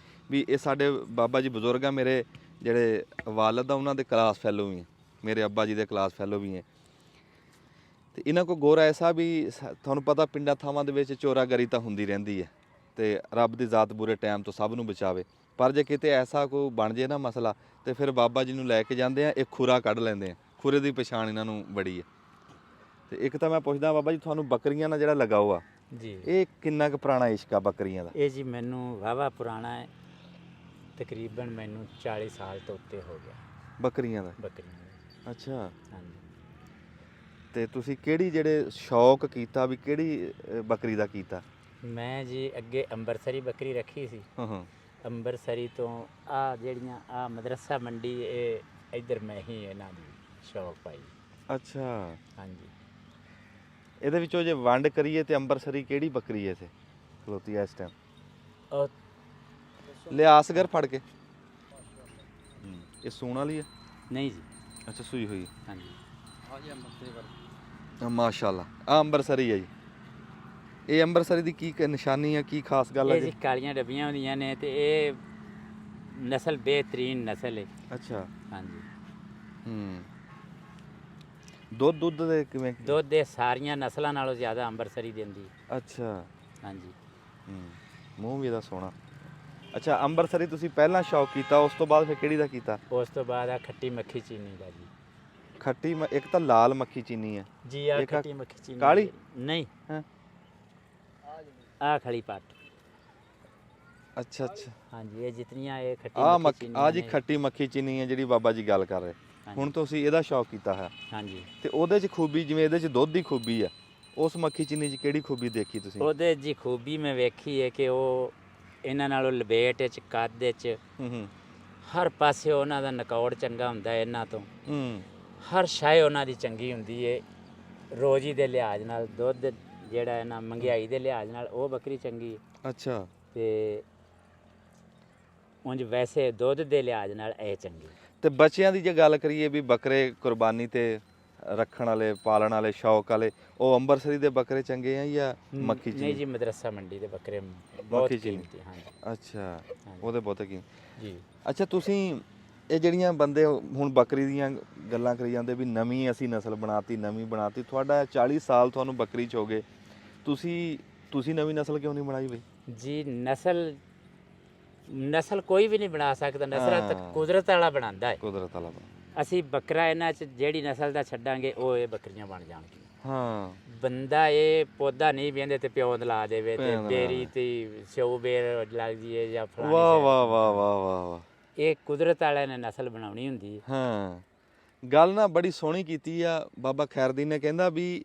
ਵੀ ਇਹ ਸਾਡੇ ਬਾਬਾ ਜੀ ਬਜ਼ੁਰਗ ਆ, ਮੇਰੇ ਜਿਹੜੇ ਵਾਲਦ ਆ ਉਹਨਾਂ ਦੇ ਕਲਾਸ ਫੈਲੋ ਵੀ ਆ, ਮੇਰੇ ਅੱਬਾ ਜੀ ਦੇ ਕਲਾਸ ਫੈਲੋ ਵੀ ਹੈ। ਤੇ ਇਹਨਾਂ ਕੋ ਗੁਰ ਐਸਾ ਵੀ ਤੁਹਾਨੂੰ ਪਤਾ ਪਿੰਡਾਂ ਥਾਵਾਂ ਦੇ ਵਿੱਚ ਚੋਰਾਗਰੀ ਤਾਂ ਹੁੰਦੀ ਰਹਿੰਦੀ ਹੈ ਤੇ ਰੱਬ ਦੀ ਜ਼ਾਤ ਬੁਰੇ ਟਾਈਮ ਤੋਂ ਸਭ ਨੂੰ ਬਚਾਵੇ। ਪਰ ਜੇ ਕਿਤੇ ਐਸਾ ਕੋਈ ਬਣ ਜੇ ਨਾ ਮਸਲਾ ਤੇ ਫਿਰ ਬਾਬਾ ਜੀ ਨੂੰ ਲੈ ਕੇ ਜਾਂਦੇ ਆ, ਇੱਕ ਖੁਰਾ ਕੱਢ ਲੈਂਦੇ ਆ। ਖੁਰੇ ਦੀ ਪਛਾਣ ਇਹਨਾਂ ਨੂੰ ਬੜੀ ਹੈ। ਤੇ ਇੱਕ ਤਾਂ ਮੈਂ ਪੁੱਛਦਾ ਬਾਬਾ ਜੀ ਤੁਹਾਨੂੰ ਬੱਕਰੀਆਂ ਨਾਲ ਜਿਹੜਾ ਲਗਾਓ ਆ
ਜੀ,
ਇਹ ਕਿੰਨਾ ਕੁ ਪੁਰਾਣਾ ਇਸ਼ਕ ਆ ਬੱਕਰੀਆਂ ਦਾ?
ਇਹ ਜੀ ਮੈਨੂੰ ਵਾਹਵਾ ਪੁਰਾਣਾ ਹੈ, ਤਕਰੀਬਨ ਮੈਨੂੰ 40 ਸਾਲ ਤੋਂ ਉੱਤੇ ਹੋ ਗਿਆ
ਬੱਕਰੀਆਂ ਦਾ।
ਬੱਕਰੀਆਂ ਦਾ।
ਅੱਛਾ
ਹਾਂਜੀ
ਤੇ ਤੁਸੀਂ ਕਿਹੜੀ ਜਿਹੜੇ ਸ਼ੌਕ ਕੀਤਾ ਵੀ ਕਿਹੜੀ ਬੱਕਰੀ ਦਾ ਕੀਤਾ?
ਮੈਂ ਜੀ ਅੱਗੇ ਅੰਬਰਸਰੀ ਬੱਕਰੀ ਰੱਖੀ ਸੀ।
ਹਾਂ
ਅੰਬਰਸਰੀ ਤੋਂ ਆ ਜਿਹੜੀਆਂ ਆ ਮਦਰਸਾ ਮੰਡੀ ਇਹ ਇੱਧਰ ਮੈਂ ਹੀ ਇਹਨਾਂ ਦੀ ਸ਼ੌਕ ਪਾਈ।
ਅੱਛਾ
ਹਾਂਜੀ
ਇਹਦੇ ਵਿੱਚੋਂ ਜੇ ਵੰਡ ਕਰੀਏ ਤੇ ਅੰਬਰਸਰੀ ਕਿਹੜੀ ਬੱਕਰੀ ਹੈ ਇੱਥੇ ਖਲੋਤੀ ਹੈ ਇਸ ਟਾਈਮ?
ਉਹ
ਲਿਆਸਗਰ ਫੜ ਕੇ ਇਹ ਸੂਣ ਵਾਲੀ ਹੈ?
ਨਹੀਂ ਜੀ।
ਅੱਛਾ ਸੂਈ ਹੋਈ ਹੈ।
ਹਾਂਜੀ
ਹਾਂਜੀ ਅੰਮ੍ਰਿਤਸਰ
ਮਾਸ਼ਾਅੱਲਾ ਆ ਅੰਬਰਸਰੀ ਹੈ ਜੀ। ਇਹ ਅੰਬਰਸਰੀ ਦੀ ਕੀ ਨਿਸ਼ਾਨੀ ਹੈ, ਕੀ ਖਾਸ ਗੱਲ ਹੈ
ਇਹ ਜੀ ਕਾਲੀਆਂ ਡੱਬੀਆਂ ਹੁੰਦੀਆਂ ਨੇ ਤੇ ਇਹ ਨਸਲ ਬਿਹਤਰੀਨ ਨਸਲ ਹੈ।
ਅੱਛਾ
ਹਾਂਜੀ
ਦੁੱਧ ਦੇ ਕਿਵੇਂ?
ਦੁੱਧ ਦੇ ਸਾਰੀਆਂ ਨਸਲਾਂ ਨਾਲੋਂ ਜ਼ਿਆਦਾ ਅੰਬਰਸਰੀ ਦਿੰਦੀ ਹੈ।
ਅੱਛਾ
ਹਾਂਜੀ
ਮੂੰਹ ਵੀ ਇਹਦਾ ਸੋਹਣਾ। ਅੱਛਾ ਅੰਬਰਸਰੀ ਤੁਸੀਂ ਪਹਿਲਾਂ ਸ਼ੌਕ ਕੀਤਾ, ਉਸ ਤੋਂ ਬਾਅਦ ਫਿਰ ਕਿਹੜੀ ਦਾ ਕੀਤਾ?
ਉਸ ਤੋਂ ਬਾਅਦ ਆ ਖੱਟੀ ਮੱਖੀ ਚੀਨੀ ਦਾ ਜੀ।
ਖੱਟੀ ਇੱਕ ਤਾਂ ਲਾਲ ਮੱਖੀ ਚੀਨੀ ਹੈ
ਜੀ ਆ
ਇੱਕ
ਖੱਟੀ ਮੱਖੀ ਚੀਨੀ
ਕਾਲੀ?
ਨਹੀਂ
ਹਾਂ
ਆ ਖੜੀ ਪੱਟ।
ਅੱਛਾ ਅੱਛਾ
ਹਾਂਜੀ ਇਹ ਜਿਤਨੀਆਂ ਇਹ ਖੱਟੀ
ਆ
ਮੱਖੀ ਚੀਨੀ
ਆ ਜੀ ਖੱਟੀ ਮੱਖੀ ਚੀਨੀ ਹੈ ਜਿਹੜੀ ਬਾਬਾ ਜੀ ਗੱਲ ਕਰ ਰਹੇ। ਹੁਣ ਤੁਸੀਂ ਇਹਦਾ ਸ਼ੌਕ ਕੀਤਾ ਹੈ?
ਹਾਂਜੀ
ਤੇ ਉਹਦੇ 'ਚ ਖੂਬੀ ਜਿਵੇਂ ਇਹਦੇ 'ਚ ਦੁੱਧ ਦੀ ਖੂਬੀ ਆ, ਉਸ ਮੱਖੀ ਚੀਨੀ 'ਚ ਕਿਹੜੀ ਖੂਬੀ ਦੇਖੀ ਤੁਸੀਂ?
ਉਹਦੇ ਜੀ ਖੂਬੀ ਮੈਂ ਵੇਖੀ ਹੈ ਕਿ ਉਹ ਇਹਨਾਂ ਨਾਲੋਂ ਲਪੇਟ 'ਚ ਕੱਦ 'ਚ ਹਰ ਪਾਸੇ ਉਹਨਾਂ ਦਾ ਨਕੌੜ ਚੰਗਾ ਹੁੰਦਾ ਹੈ। ਇਹਨਾਂ ਤੋਂ ਹਰ ਸ਼ੈ ਉਹਨਾਂ ਦੀ ਚੰਗੀ ਹੁੰਦੀ ਹੈ। ਰੋਜ਼ੀ ਦੇ ਲਿਹਾਜ਼ ਨਾਲ ਦੁੱਧ ਜਿਹੜਾ ਹੈ ਨਾ ਮਹਿੰਗਾਈ ਦੇ ਲਿਹਾਜ਼ ਨਾਲ ਉਹ ਬੱਕਰੀ ਚੰਗੀ ਹੈ।
ਅੱਛਾ
ਤੇ ਉਂਝ ਵੈਸੇ ਦੁੱਧ ਦੇ ਲਿਹਾਜ਼ ਨਾਲ ਇਹ ਚੰਗੀ।
ਤੇ ਬੱਚਿਆਂ ਦੀ ਜੇ ਗੱਲ ਕਰੀਏ ਵੀ ਬੱਕਰੇ ਕੁਰਬਾਨੀ ਤੇ ਰੱਖਣ ਵਾਲੇ ਪਾਲਣ ਵਾਲੇ ਸ਼ੌਕ ਵਾਲੇ, ਉਹ ਅੰਬਰਸਰੀ ਦੇ ਬੱਕਰੇ ਚੰਗੇ ਆ ਜਾਂ ਮੱਖੀ ਚੀਨੀ?
ਨਹੀਂ ਜੀ ਮਦਰਸਾ ਮੰਡੀ ਦੇ ਬੱਕਰੇ ਬਹੁਤ ਕੀਮਤੀ। ਹਾਂਜੀ
ਅੱਛਾ ਉਹਦੇ ਬਹੁਤ ਕੀ
ਜੀ।
ਅੱਛਾ ਤੁਸੀਂ ਇਹ ਜਿਹੜੀਆਂ ਬੰਦੇ ਹੁਣ ਬੱਕਰੀ ਦੀਆਂ ਗੱਲਾਂ ਕਰੀ ਜਾਂਦੇ ਵੀ ਨਵੀਂ ਅਸੀਂ ਨਸਲ ਬਣਾਤੀ ਨਵੀਂ ਬਣਾਤੀ, ਤੁਹਾਡਾ 40 ਸਾਲ ਤੁਹਾਨੂੰ ਬੱਕਰੀ 'ਚ ਹੋ ਗਏ, ਤੁਸੀਂ ਨਵੀਂ ਨਸਲ ਕਿਉਂ ਨਹੀਂ ਬਣਾਈ ਬਈ?
ਜੀ ਨਸਲ ਨਸਲ ਕੋਈ ਵੀ ਨਹੀਂ ਬਣਾ ਸਕਦਾ, ਨਸਲ ਤਾਂ ਕੁਦਰਤ ਵਾਲਾ ਬਣਾਉਂਦਾ ਹੈ।
ਕੁਦਰਤ ਵਾਲਾ
ਅਸੀਂ ਬੱਕਰਾ ਇਹਨਾਂ 'ਚ ਜਿਹੜੀ ਨਸਲ ਦਾ ਛੱਡਾਂਗੇ ਉਹ ਇਹ ਬੱਕਰੀਆਂ ਬਣ ਜਾਣਗੀਆਂ।
ਹਾਂ
ਬੰਦਾ ਇਹ ਪੌਦਾ ਨਹੀਂ ਵੇਂਦੇ ਤੇ ਪਿਓ ਲਾ ਦੇਵੇ ਤੇ ਬੇਰੀ ਤੇ ਸਿਓ ਬੇਰ ਲੱਗ ਜੀਏ ਜਾਂ ਫਲਾਣੀ
ਵਾਹ ਵਾਹ ਵਾਹ ਵਾਹ ਵਾਹ ਵਾਹ।
ਇਹ ਕੁਦਰਤ ਵਾਲਿਆਂ ਨੇ ਨਸਲ ਬਣਾਉਣੀ ਹੁੰਦੀ ਹੈ।
ਹਾਂ ਗੱਲ ਨਾ ਬੜੀ ਸੋਹਣੀ ਕੀਤੀ ਆ ਬਾਬਾ ਖੈਰਦੀਨ ਨੇ, ਕਹਿੰਦਾ ਵੀ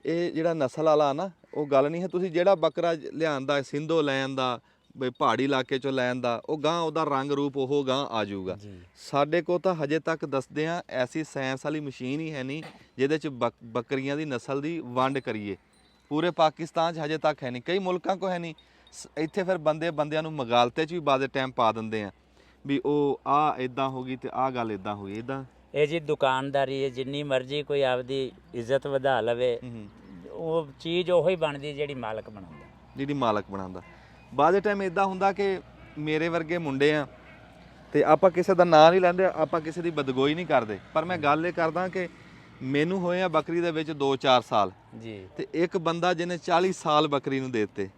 ਇਹ ਜਿਹੜਾ ਨਸਲ ਵਾਲਾ ਨਾ ਉਹ ਗੱਲ ਨਹੀਂ ਹੈ, ਤੁਸੀਂ ਜਿਹੜਾ ਬੱਕਰਾ ਲਿਆਂਦਾ ਸਿੰਧੋ ਲੈ ਆਂਦਾ ਬਈ ਪਹਾੜੀ ਇਲਾਕੇ ਚੋਂ ਲੈ ਆਂਦਾ ਉਹ ਗਾਂ ਉਹਦਾ ਰੰਗ ਰੂਪ ਉਹ ਗਾਂ ਆ ਜਾਊਗਾ। ਸਾਡੇ ਕੋਲ ਤਾਂ ਹਜੇ ਤੱਕ ਦੱਸਦੇ ਆ ਐਸੀ ਸਾਇੰਸ ਵਾਲੀ ਮਸ਼ੀਨ ਹੀ ਹੈ ਨਹੀਂ ਜਿਹਦੇ ਚ ਬੱਕਰੀਆਂ ਦੀ ਨਸਲ ਦੀ ਵੰਡ ਕਰੀਏ। ਪੂਰੇ ਪਾਕਿਸਤਾਨ 'ਚ ਹਜੇ ਤੱਕ ਹੈ ਨਹੀਂ, ਕਈ ਮੁਲਕਾਂ ਕੋ ਹੈ ਨਹੀਂ। ਇੱਥੇ ਫਿਰ ਬੰਦਿਆਂ ਨੂੰ ਮਗਾਲਤੇ 'ਚ ਵੀ ਬਾਅਦ ਟਾਈਮ ਪਾ ਦਿੰਦੇ ਆ ਵੀ ਉਹ ਆ ਇਦਾਂ ਹੋ ਗਈ ਤੇ ਆ ਗੱਲ ਇਦਾਂ ਹੋਈ ਇਦਾਂ।
ਇਹ ਜੀ ਦੁਕਾਨਦਾਰੀ ਹੈ, ਜਿੰਨੀ ਮਰਜ਼ੀ ਕੋਈ ਆਪਦੀ ਇੱਜ਼ਤ ਵਧਾ ਲਵੇ ਉਹ ਚੀਜ਼ ਉਹੀ ਬਣਦੀ ਜਿਹੜੀ ਮਾਲਕ ਬਣਾਉਂਦਾ,
ਜਿਹੜੀ ਮਾਲਕ ਬਣਾਉਂਦਾ। ਬਾਅਦ ਟਾਈਮ ਇਦਾਂ ਹੁੰਦਾ ਕਿ ਮੇਰੇ ਵਰਗੇ ਮੁੰਡੇ ਆ ਤੇ ਆਪਾਂ ਕਿਸੇ ਦਾ ਨਾਂ ਨਹੀਂ ਲੈਂਦੇ, ਆਪਾਂ ਕਿਸੇ ਦੀ ਬਦਗੋਈ ਨਹੀਂ ਕਰਦੇ, ਪਰ ਮੈਂ ਗੱਲ ਇਹ ਕਰਦਾ ਕਿ ਮੈਨੂੰ ਹੋਏ ਆ ਬੱਕਰੀ ਦੇ ਵਿੱਚ 2-4 ਸਾਲ
ਜੀ, ਤੇ
ਇੱਕ ਬੰਦਾ ਜਿਹਨੇ 40 ਸਾਲ ਬੱਕਰੀ ਨੂੰ ਦੇ ਦਿੱਤੇ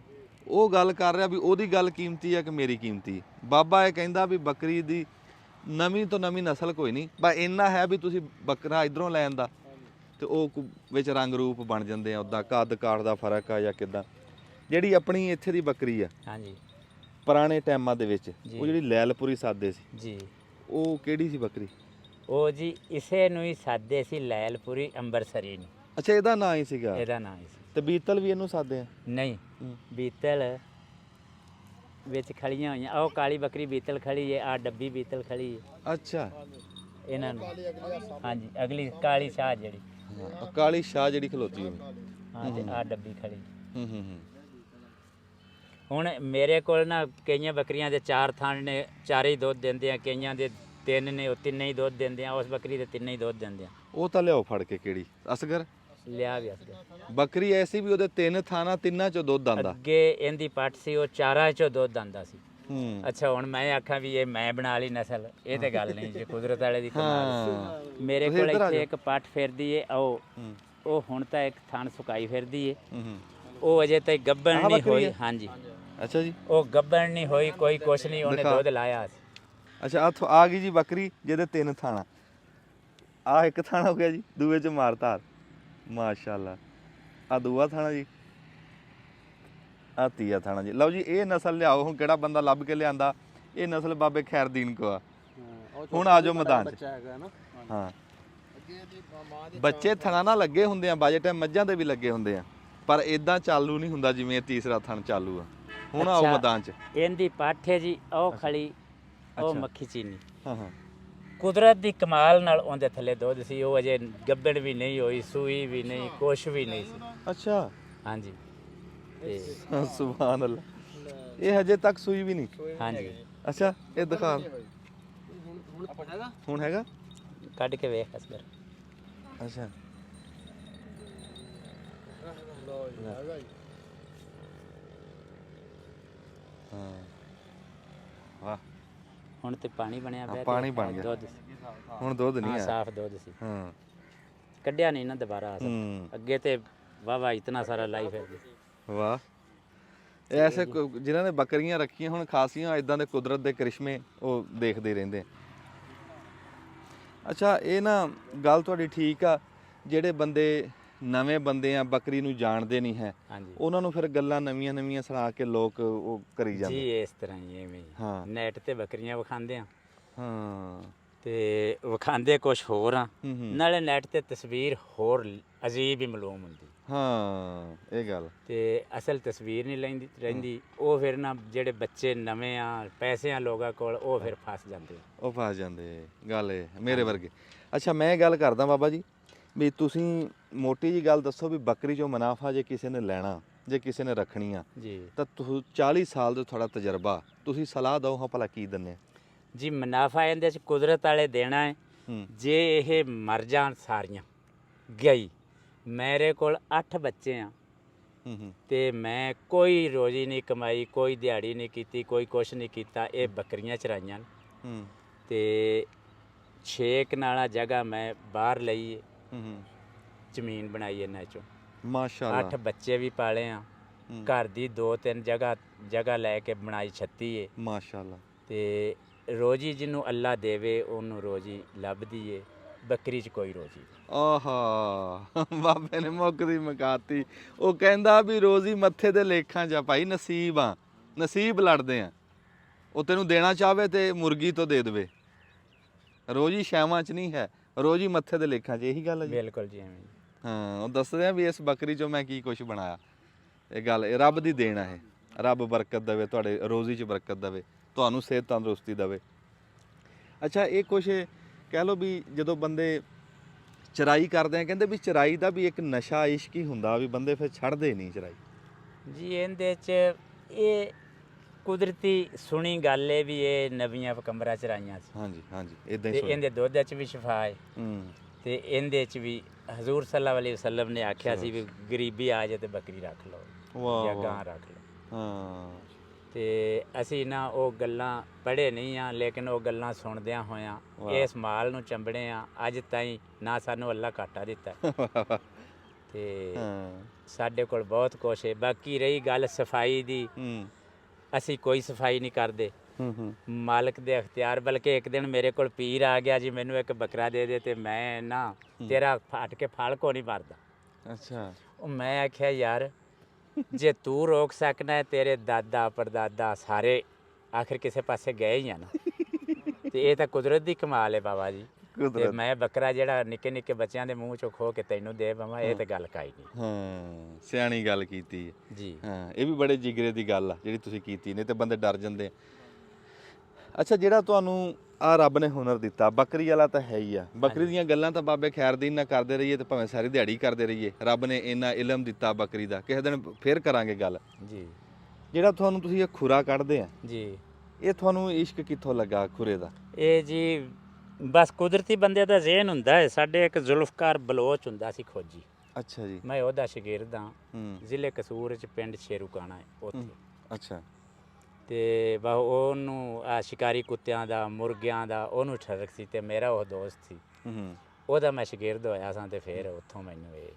ਉਹ ਗੱਲ ਕਰ ਰਿਹਾ ਵੀ ਉਹਦੀ ਗੱਲ ਕੀਮਤੀ ਆ ਕਿ ਮੇਰੀ ਕੀਮਤੀ। ਬਾਬਾ ਇਹ ਕਹਿੰਦਾ ਵੀ ਬੱਕਰੀ ਦੀ ਨਵੀਂ ਤੋਂ ਨਵੀਂ ਨਸਲ ਕੋਈ ਨਹੀਂ, ਬਸ ਇੰਨਾ ਹੈ ਵੀ ਤੁਸੀਂ ਬੱਕਰਾ ਇਧਰੋਂ ਲੈ ਆਂਦਾ ਤੇ ਉਹ ਵਿੱਚ ਰੰਗ ਰੂਪ ਬਣ ਜਾਂਦੇ ਆ, ਉੱਦਾਂ ਕੱਦ ਕਾਠ ਦਾ ਫਰਕ ਆ ਜਾਂ ਕਿੱਦਾਂ। ਜਿਹੜੀ ਆਪਣੀ ਇੱਥੇ ਦੀ ਬੱਕਰੀ ਆ
ਹਾਂਜੀ
ਪੁਰਾਣੇ ਟਾਈਮਾਂ ਦੇ ਵਿੱਚ ਉਹ ਜਿਹੜੀ ਲੈਲਪੁਰੀ ਸਾਦੇ ਸੀ
ਜੀ,
ਉਹ ਕਿਹੜੀ ਸੀ ਬੱਕਰੀ?
ਉਹ ਜੀ ਇਸੇ ਨੂੰ ਹੀ ਸਾਦੇ ਸੀ, ਲੈਲਪੁਰੀ ਅੰਬਰਸਰੀ ਨੂੰ।
ਅੱਛਾ ਇਹਦਾ ਨਾਂ ਹੀ ਸੀਗਾ,
ਇਹਦਾ ਨਾਂ ਹੀ ਸੀ।
ਤੇ ਬੀਤਲ ਵੀ ਇਹਨੂੰ ਸਾਦੇ ਆ?
ਨਹੀਂ, ਬੀਤਲ ਵਿੱਚ ਖੜੀਆਂ ਹੋਈਆਂ, ਉਹ ਕਾਲੀ ਬੱਕਰੀ ਬੀਤਲ ਖੜੀ ਹੈ, ਆ ਡੱਬੀ ਬੀਤਲ ਖੜੀ ਹੈ।
ਅੱਛਾ
ਇਹਨਾਂ ਨੂੰ ਹਾਂਜੀ ਅਗਲੀ ਕਾਲੀ ਸ਼ਾਹ ਜਿਹੜੀ,
ਕਾਲੀ ਸ਼ਾਹ ਜਿਹੜੀ ਖਲੋਤੀ ਹੋਈ।
ਹਾਂ ਤੇ ਆ ਡੱਬੀ ਖੜੀ।
ਹੂੰ
ਹੁਣ ਮੇਰੇ ਕੋਲ ਨਾ ਕਈਆਂ ਬੱਕਰੀਆਂ ਦੇ 4 ਥਣ ਨੇ, 4 ਹੀ ਦੁੱਧ ਦਿੰਦੇ ਆ, ਕਈਆਂ ਦੇ 3 ਨੇ ਉਹ 3 ਹੀ ਦੁੱਧ ਦਿੰਦੇ ਆ, ਉਸ ਬੱਕਰੀ ਦੇ 3 ਹੀ ਦੁੱਧ ਦਿੰਦੇ ਆ।
ਉਹ ਤਾਂ ਲਿਆਓ ਫੜ ਕੇ ਕਿਹੜੀ ਅਸਗਰ
ਲਿਆ ਵੀ ਅਸਗਰ
ਬੱਕਰੀ ਐਸੀ ਵੀ ਉਹਦੇ 3 ਥਾਣਾ 3 ਚੋਂ ਦੁੱਧ ਆਂਦਾ।
ਅੱਗੇ ਇਹਦੀ ਪੱਟ ਸੀ ਉਹ 4 ਚੋਂ ਦੁੱਧ ਆਂਦਾ ਸੀ।
ਹੂੰ
ਅੱਛਾ ਹੁਣ ਮੈਂ ਆਖਾਂ ਵੀ ਇਹ ਮੈਂ ਬਣਾ ਲਈ ਨਸਲ, ਇਹ ਤੇ ਗੱਲ ਨਹੀਂ ਜੀ, ਕੁਦਰਤ ਵਾਲੇ ਦੀ ਕਮਾਲ। ਮੇਰੇ ਕੋਲ ਇੱਥੇ ਇੱਕ ਪੱਟ ਫਿਰਦੀ ਏ, ਉਹ ਹੁਣ ਤਾਂ ਇੱਕ ਥਣ ਸੁਕਾਈ ਫਿਰਦੀ ਏ, ਉਹ ਅਜੇ ਤੱਕ ਗੱਭਣ ਨਹੀਂ ਹੋਈ। ਹਾਂਜੀ
ਅੱਛਾ ਜੀ,
ਉਹ ਗੱਭਣ ਨਹੀਂ ਹੋਈ, ਕੋਈ ਕੁਛ ਨਹੀਂ, ਉਹਨੇ ਦੁੱਧ ਲਾਇਆ ਸੀ।
ਅੱਛਾ ਆ ਗਈ ਜੀ ਬੱਕਰੀ ਜਿਹਦੇ 3 ਥਾਣਾ, ਆ ਇੱਕ ਥਾਣਾ ਹੋ ਗਿਆ ਜੀ, ਦੂਏ ਚ ਮਾਰਤਾਰ ਮਾਸ਼ਾਅੱਲਾ, ਆ ਦੂਆ ਥਾਣਾ ਜੀ, ਆ ਤੀਆ ਥਾਣਾ ਜੀ। ਲਓ ਜੀ ਇਹ ਨਸਲ ਲਿਆਓ, ਹੁਣ ਕਿਹੜਾ ਬੰਦਾ ਲੱਭ ਕੇ ਲਿਆਂਦਾ, ਇਹ ਨਸਲ ਬਾਬੇ ਖੈਰਦੀਨ ਕੋ ਆ। ਹੁਣ ਆ ਜਾਓ ਮੈਦਾਨ ਚ। ਹਾਂ ਬੱਚੇ ਥਣਾ ਨਾ ਲੱਗੇ ਹੁੰਦੇ ਆ, ਬਾਜੇ ਟਾਈਮ ਮੱਝਾਂ ਦੇ ਵੀ ਲੱਗੇ ਹੁੰਦੇ ਆ, ਪਰ ਇਦਾਂ ਚਾਲੂ ਨਹੀਂ ਹੁੰਦਾ ਜਿਵੇਂ ਤੀਸਰਾ ਥਣ ਚਾਲੂ ਆ। ਹੁਣ ਆਓ ਮੈਦਾਨ ਚ।
ਇਹਦੀ ਪਾਠੇ ਜੀ ਉਹ ਖੜੀ, ਉਹ ਮੱਖੀ ਚੀਨੀ।
ਹਾਂ ਹਾਂ
ਕੁਦਰਤ ਦੀ ਕਮਾਲ ਨਾਲ ਉਹਦੇ ਥੱਲੇ ਦੁੱਧ ਸੀ, ਉਹ ਅਜੇ ਗੱਭਣ ਵੀ ਨਹੀਂ ਹੋਈ, ਸੂਈ ਵੀ ਨਹੀਂ, ਕੁਛ ਵੀ ਨਹੀਂ ਸੀ।
ਅੱਛਾ
ਹਾਂਜੀ ਤੇ
ਸੁਭਾਨ ਅੱਲਾ, ਇਹ ਹਜੇ ਤੱਕ ਸੂਈ ਵੀ ਨਹੀਂ?
ਹਾਂਜੀ
ਅੱਛਾ ਇਹ ਦਿਖਾ, ਹੁਣ ਹੈਗਾ,
ਕੱਢ ਕੇ ਵੇਖ ਅਸਗਰ।
ਅੱਛਾ ਹਾਂ ਵਾਹ,
ਹੁਣ ਤੇ ਪਾਣੀ ਬਣਿਆ ਪਿਆ,
ਪਾਣੀ ਬਣ ਗਿਆ,
ਦੁੱਧ
ਹੁਣ ਦੁੱਧ ਨਹੀਂ ਆ,
ਸਾਫ਼ ਦੁੱਧ ਸੀ।
ਹਾਂ
ਕੱਢਿਆ ਨਹੀਂ ਨਾ ਦੁਬਾਰਾ ਆ ਸਕਦਾ, ਅੱਗੇ ਤੇ ਵਾਹ ਇਤਨਾ ਸਾਰਾ ਲਾਈ ਫਿਰਦੀ।
ਵਾਹ ਐਸੇ ਜਿਨ੍ਹਾਂ ਨੇ ਬੱਕਰੀਆਂ ਰੱਖੀਆਂ ਹੁਣ ਖਾਸੀਆਂ ਇਦਾਂ ਦੇ ਕੁਦਰਤ ਦੇ ਕਰਿਸ਼ਮੇ ਉਹ ਦੇਖਦੇ ਰਹਿੰਦੇ। ਅੱਛਾ ਇਹ ਨਾ ਗੱਲ ਤੁਹਾਡੀ ਠੀਕ ਆ, ਜਿਹੜੇ ਬੰਦੇ ਨਵੇਂ ਬੰਦੇ ਆ ਬੱਕਰੀ ਨੂੰ ਜਾਣਦੇ ਨਹੀਂ ਹੈ, ਉਹਨਾਂ ਨੂੰ ਫਿਰ ਗੱਲਾਂ ਨਵੀਆਂ ਸੁਣਾ ਕੇ ਲੋਕ ਉਹ ਕਰੀ ਜਾਂਦੇ
ਜੀ। ਇਸ ਤਰ੍ਹਾਂ ਹੀ ਐਵੇਂ
ਹਾਂ,
ਨੈਟ ਤੇ ਬੱਕਰੀਆਂ ਵਿਖਾਉਂਦੇ ਆ,
ਹਾਂ
ਤੇ ਵਿਖਾਉਂਦੇ ਕੁਝ ਹੋਰ ਆ, ਨਾਲੇ ਨੈਟ ਤੇ ਤਸਵੀਰ ਹੋਰ ਅਜੀਬ ਹੀ ਮਾਲੂਮ ਹੁੰਦੀ।
ਹਾਂ ਇਹ ਗੱਲ,
ਤੇ ਅਸਲ ਤਸਵੀਰ ਨਹੀਂ ਰਹਿੰਦੀ। ਉਹ ਫਿਰ ਨਾ ਜਿਹੜੇ ਬੱਚੇ ਨਵੇਂ ਆ, ਪੈਸਿਆਂ ਲੋਕਾਂ ਕੋਲ, ਉਹ ਫਿਰ ਫਸ ਜਾਂਦੇ, ਗੱਲ ਇਹ ਮੇਰੇ ਵਰਗੇ। ਅੱਛਾ ਮੈਂ ਗੱਲ ਕਰਦਾ ਬਾਬਾ ਜੀ ਵੀ ਤੁਸੀਂ ਮੋਟੀ ਜੀ ਗੱਲ ਦੱਸੋ ਵੀ ਬੱਕਰੀ ਚੋਂ ਮੁਨਾਫਾ ਜੇ ਕਿਸੇ ਨੇ ਲੈਣਾ, ਜੇ ਕਿਸੇ ਨੇ ਰੱਖਣੀ ਆ ਜੀ, ਤਾਂ ਤੁਸੀਂ 40 ਸਾਲ ਦਾ ਤੁਹਾਡਾ ਤਜਰਬਾ, ਤੁਸੀਂ ਸਲਾਹ ਦਿਓ ਹਾਂ ਭਲਾ ਕੀ ਦਿੰਦੇ ਜੀ? ਮੁਨਾਫਾ ਇਹਦੇ ਚ ਕੁਦਰਤ ਵਾਲੇ ਦੇਣਾ ਹੈ। ਜੇ ਇਹ ਮਰ ਜਾਣ ਸਾਰੀਆਂ ਗਈ, ਮੇਰੇ ਕੋਲ 8 ਬੱਚੇ ਆ ਤੇ ਮੈਂ ਕੋਈ ਰੋਜ਼ੀ ਨਹੀਂ ਕਮਾਈ, ਕੋਈ ਦਿਹਾੜੀ ਨਹੀਂ ਕੀਤੀ, ਕੋਈ ਕੁਛ ਨਹੀਂ ਕੀਤਾ, ਇਹ ਬੱਕਰੀਆਂ ਚਰਾਈਆਂ ਤੇ 6 ਕਨਾਲਾ ਜਗ੍ਹਾ ਮੈਂ ਬਾਹਰ ਲਈ ਹੈ, ਜ਼ਮੀਨ ਬਣਾਈ ਇਹਨਾਂ ਚੋਂ ਮਾਸ਼ਾਅੱਲਾ, 8 ਬੱਚੇ ਵੀ ਪਾਲੇ ਆ, ਘਰ ਦੀ 2-3 ਜਗ੍ਹਾ ਲੈ ਕੇ ਬਣਾਈ 36 ਹੈ ਮਾਸ਼ਾਅੱਲਾ। ਤੇ ਰੋਜੀ ਜਿਹਨੂੰ ਅੱਲਾ ਦੇਵੇ ਉਹਨੂੰ ਰੋਜੀ ਲੱਭਦੀ ਏ, ਬੱਕਰੀ 'ਚ ਕੋਈ ਰੋਜੀ ਨਹੀਂ।
ਆਹਾ ਬਾਬੇ ਨੇ ਮੁੱਕਦੀ ਮੁਕਾਤੀ। ਉਹ ਕਹਿੰਦਾ ਵੀ ਰੋਜ਼ੀ ਮੱਥੇ ਦੇ ਲੇਖਾਂ 'ਚ ਆ ਭਾਈ, ਨਸੀਬ ਆ, ਨਸੀਬ ਲੜਦੇ ਆ। ਉਹ ਤੈਨੂੰ ਦੇਣਾ ਚਾਹਵੇ ਤੇ ਮੁਰਗੀ ਤੋਂ ਦੇ ਦੇਵੇ, ਰੋਜੀ ਸ਼ੈਵਾਂ 'ਚ ਨਹੀਂ ਹੈ, ਰੋਜੀ ਮੱਥੇ ਦੇ ਲੇਖਾਂ 'ਚ। ਇਹੀ ਗੱਲ ਹੈ ਜੀ।
ਬਿਲਕੁਲ ਜੀ ਐਵੇਂ।
ਹਾਂ, ਉਹ ਦੱਸਦੇ ਆ ਵੀ ਇਸ ਬੱਕਰੀ 'ਚੋਂ ਮੈਂ ਕੀ ਕੁਛ ਬਣਾਇਆ। ਇਹ ਗੱਲ, ਇਹ ਰੱਬ ਦੀ ਦੇਣ ਆ। ਇਹ ਰੱਬ ਬਰਕਤ ਦੇਵੇ, ਤੁਹਾਡੇ ਰੋਜ਼ੀ 'ਚ ਬਰਕਤ ਦੇਵੇ, ਤੁਹਾਨੂੰ ਸਿਹਤ ਤੰਦਰੁਸਤੀ ਦੇਵੇ। ਅੱਛਾ, ਇਹ ਕੁਛ ਕਹਿ ਲਓ ਵੀ ਜਦੋਂ ਬੰਦੇ ਚਰਾਈ ਕਰਦੇ ਆ, ਕਹਿੰਦੇ ਵੀ ਚਰਾਈ ਦਾ ਵੀ ਇੱਕ ਨਸ਼ਾ ਇਸ਼ਕ ਹੀ ਹੁੰਦਾ, ਵੀ ਬੰਦੇ ਫਿਰ ਛੱਡਦੇ ਨਹੀਂ ਚਰਾਈ।
ਜੀ ਇਹਦੇ 'ਚ ਇਹ ਕੁਦਰਤੀ ਸੁਣੀ ਗੱਲ ਏ ਵੀ ਇਹ ਨਵੀਆਂ ਕਮਰਾ ਚਰਾਈਆਂ ਸੀ,
ਹਾਂਜੀ ਹਾਂਜੀ, ਇਦਾਂ
ਤੇ
ਹੀ ਸੁਣਿਆ।
ਇਹਦੇ ਦੁੱਧ 'ਚ ਵੀ ਸ਼ਿਫਾ ਹੈ,
ਹੂੰ,
ਤੇ ਇਹਦੇ 'ਚ ਵੀ ਹਜ਼ੂਰ ਸੱਲੱਲਾਹੁ ਅਲੈਹਿ ਵਸੱਲਮ ਨੇ ਆਖਿਆ ਸੀ ਵੀ ਗਰੀਬੀ ਆ ਜਾਏ ਤੇ ਬੱਕਰੀ ਰੱਖ ਲਓ
ਵਾਹ
ਜਾਂ
ਵਾਹ।
ਗਾਂ ਰੱਖ ਲਓ।
ਹਾਂ,
ਤੇ ਅਸੀਂ ਨਾ ਉਹ ਗੱਲਾਂ ਪੜ੍ਹੇ ਨਹੀਂ ਆ, ਲੇਕਿਨ ਉਹ ਗੱਲਾਂ ਸੁਣਦਿਆਂ ਹੋਇਆਂ
ਵਾਹ।
ਇਸ ਮਾਲ ਨੂੰ ਚੰਬੜੇ ਆ ਅੱਜ ਤਾਈਂ, ਨਾ ਸਾਨੂੰ ਅੱਲਾ ਘਾਟਾ ਦਿੱਤਾ ਤੇ
ਹਾਂ,
ਸਾਡੇ ਕੋਲ ਬਹੁਤ ਕੁਛ ਹੈ। ਬਾਕੀ ਰਹੀ ਗੱਲ ਸਫਾਈ ਦੀ,
ਹੂੰ
ਅਸੀਂ ਕੋਈ ਸਫਾਈ ਨਹੀਂ ਕਰਦੇ,
ਹੂੰ
ਮਾਲਕ ਦੇ ਅਖਤਿਆਰ। ਬਲਕਿ ਇੱਕ ਦਿਨ ਮੇਰੇ ਕੋਲ ਪੀਰ ਆ ਗਿਆ ਜੀ, ਮੈਨੂੰ ਇੱਕ ਬੱਕਰਾ ਦੇ ਦੇ, ਤੇ ਮੈਂ ਨਾ ਤੇਰਾ ਫਾਟ ਕੇ ਫਲ ਕੋ ਨਹੀਂ ਮਾਰਦਾ।
ਅੱਛਾ,
ਉਹ ਮੈਂ ਆਖਿਆ ਯਾਰ ਜੇ ਤੂੰ ਰੋਕ ਸਕਣਾ ਹੈ, ਤੇਰੇ ਦਾਦਾ ਪੜਦਾਦਾ ਸਾਰੇ ਆਖਿਰ ਕਿਸੇ ਪਾਸੇ ਗਏ ਹੀ ਆ ਨਾ, ਤੇ ਇਹ ਤਾਂ ਕੁਦਰਤ ਦੀ ਕਮਾਲ ਹੈ ਬਾਬਾ ਜੀ। ਤੇ
ਕੁਦਰਤ।
ਮੈਂ ਬੱਕਰਾ ਜਿਹੜਾ ਨਿੱਕੇ ਨਿੱਕੇ ਬੱਚਿਆਂ ਦੇ ਮੂੰਹ ਚੋਂ ਖੋ ਕੇ ਤੈਨੂੰ ਦੇ ਪਵਾਂ, ਇਹ ਤਾਂ ਗੱਲ ਕਾਈ ਨਹੀਂ।
ਹਾਂ, ਸਿਆਣੀ ਗੱਲ ਕੀਤੀ ਹੈ।
ਜੀ
ਹਾਂ, ਇਹ ਵੀ ਬੜੇ ਜਿਗਰੇ ਦੀ ਗੱਲ ਆ ਜਿਹੜੀ ਤੁਸੀਂ ਕੀਤੀ, ਨਹੀਂ ਤੇ ਬੰਦੇ ਡਰ ਜਾਂਦੇ ਆ। ਅੱਛਾ, ਜਿਹੜਾ ਤੁਹਾਨੂੰ ਆ ਰੱਬ ਨੇ ਹੁਨਰ ਦਿੱਤਾ, ਬੱਕਰੀ ਵਾਲਾ ਤਾਂ ਹੈ ਹੀ ਆ। ਬੱਕਰੀ ਦੀਆਂ ਗੱਲਾਂ ਤਾਂ ਬਾਬੇ ਖੈਰਦੀਨ ਨਾਲ ਕਰਦੇ ਰਹੀਏ ਤੇ ਭਾਵੇਂ ਸਾਰੀ ਦਿਹਾੜੀ ਕਰਦੇ ਰਹੀਏ। ਰੱਬ ਨੇ ਇੰਨਾ ਇਲਮ ਦਿੱਤਾ ਬੱਕਰੀ ਦਾ, ਕਿਸੇ ਦਿਨ ਫੇਰ ਕਰਾਂਗੇ ਗੱਲ।
ਜੀ
ਜਿਹੜਾ ਤੁਹਾਨੂੰ ਤੁਸੀਂ ਇਹ ਖੁਰਾ ਕੱਢਦੇ ਆ,
ਜੀ,
ਇਹ ਤੁਹਾਨੂੰ ਇਸ਼ਕ ਕਿੱਥੋਂ ਲੱਗਾ ਖੁਰੇ ਦਾ?
ਇਹ ਜੀ ਬਸ ਕੁਦਰਤੀ ਬੰਦੇ ਦਾ ਜ਼ਿਹਨ ਹੁੰਦਾ ਹੈ। ਸਾਡੇ ਇੱਕ ਜ਼ੁਲਫਕਾਰ ਬਲੋਚ ਹੁੰਦਾ ਸੀ ਖੋਜੀ,
ਅੱਛਾ ਜੀ।
ਮੈਂ ਉਹਦਾ ਸ਼ਾਗਿਰਦ ਹਾਂ।
ਹੂੰ,
ਜ਼ਿਲ੍ਹੇ ਕਸੂਰ ਚ ਪਿੰਡ ਸ਼ੇਰੂਕਾਣਾ ਹੈ ਉੱਥੇ।
ਅੱਛਾ,
ਤੇ ਬਾ ਉਹਨੂੰ ਆ ਸ਼ਿਕਾਰੀ ਕੁੱਤਿਆਂ ਦਾ, ਮੁਰਗਿਆਂ ਦਾ ਉਹਨੂੰ ਠਰਕ ਸੀ, ਤੇ ਮੇਰਾ ਉਹ ਦੋਸਤ ਸੀ,
ਹੂੰ
ਉਹਦਾ ਮੈਂ ਸ਼ਾਗਿਰਦ ਹੋਇਆ ਸਾਂ, ਤੇ ਫਿਰ ਉੱਥੋਂ ਮੈਨੂੰ ਇਹ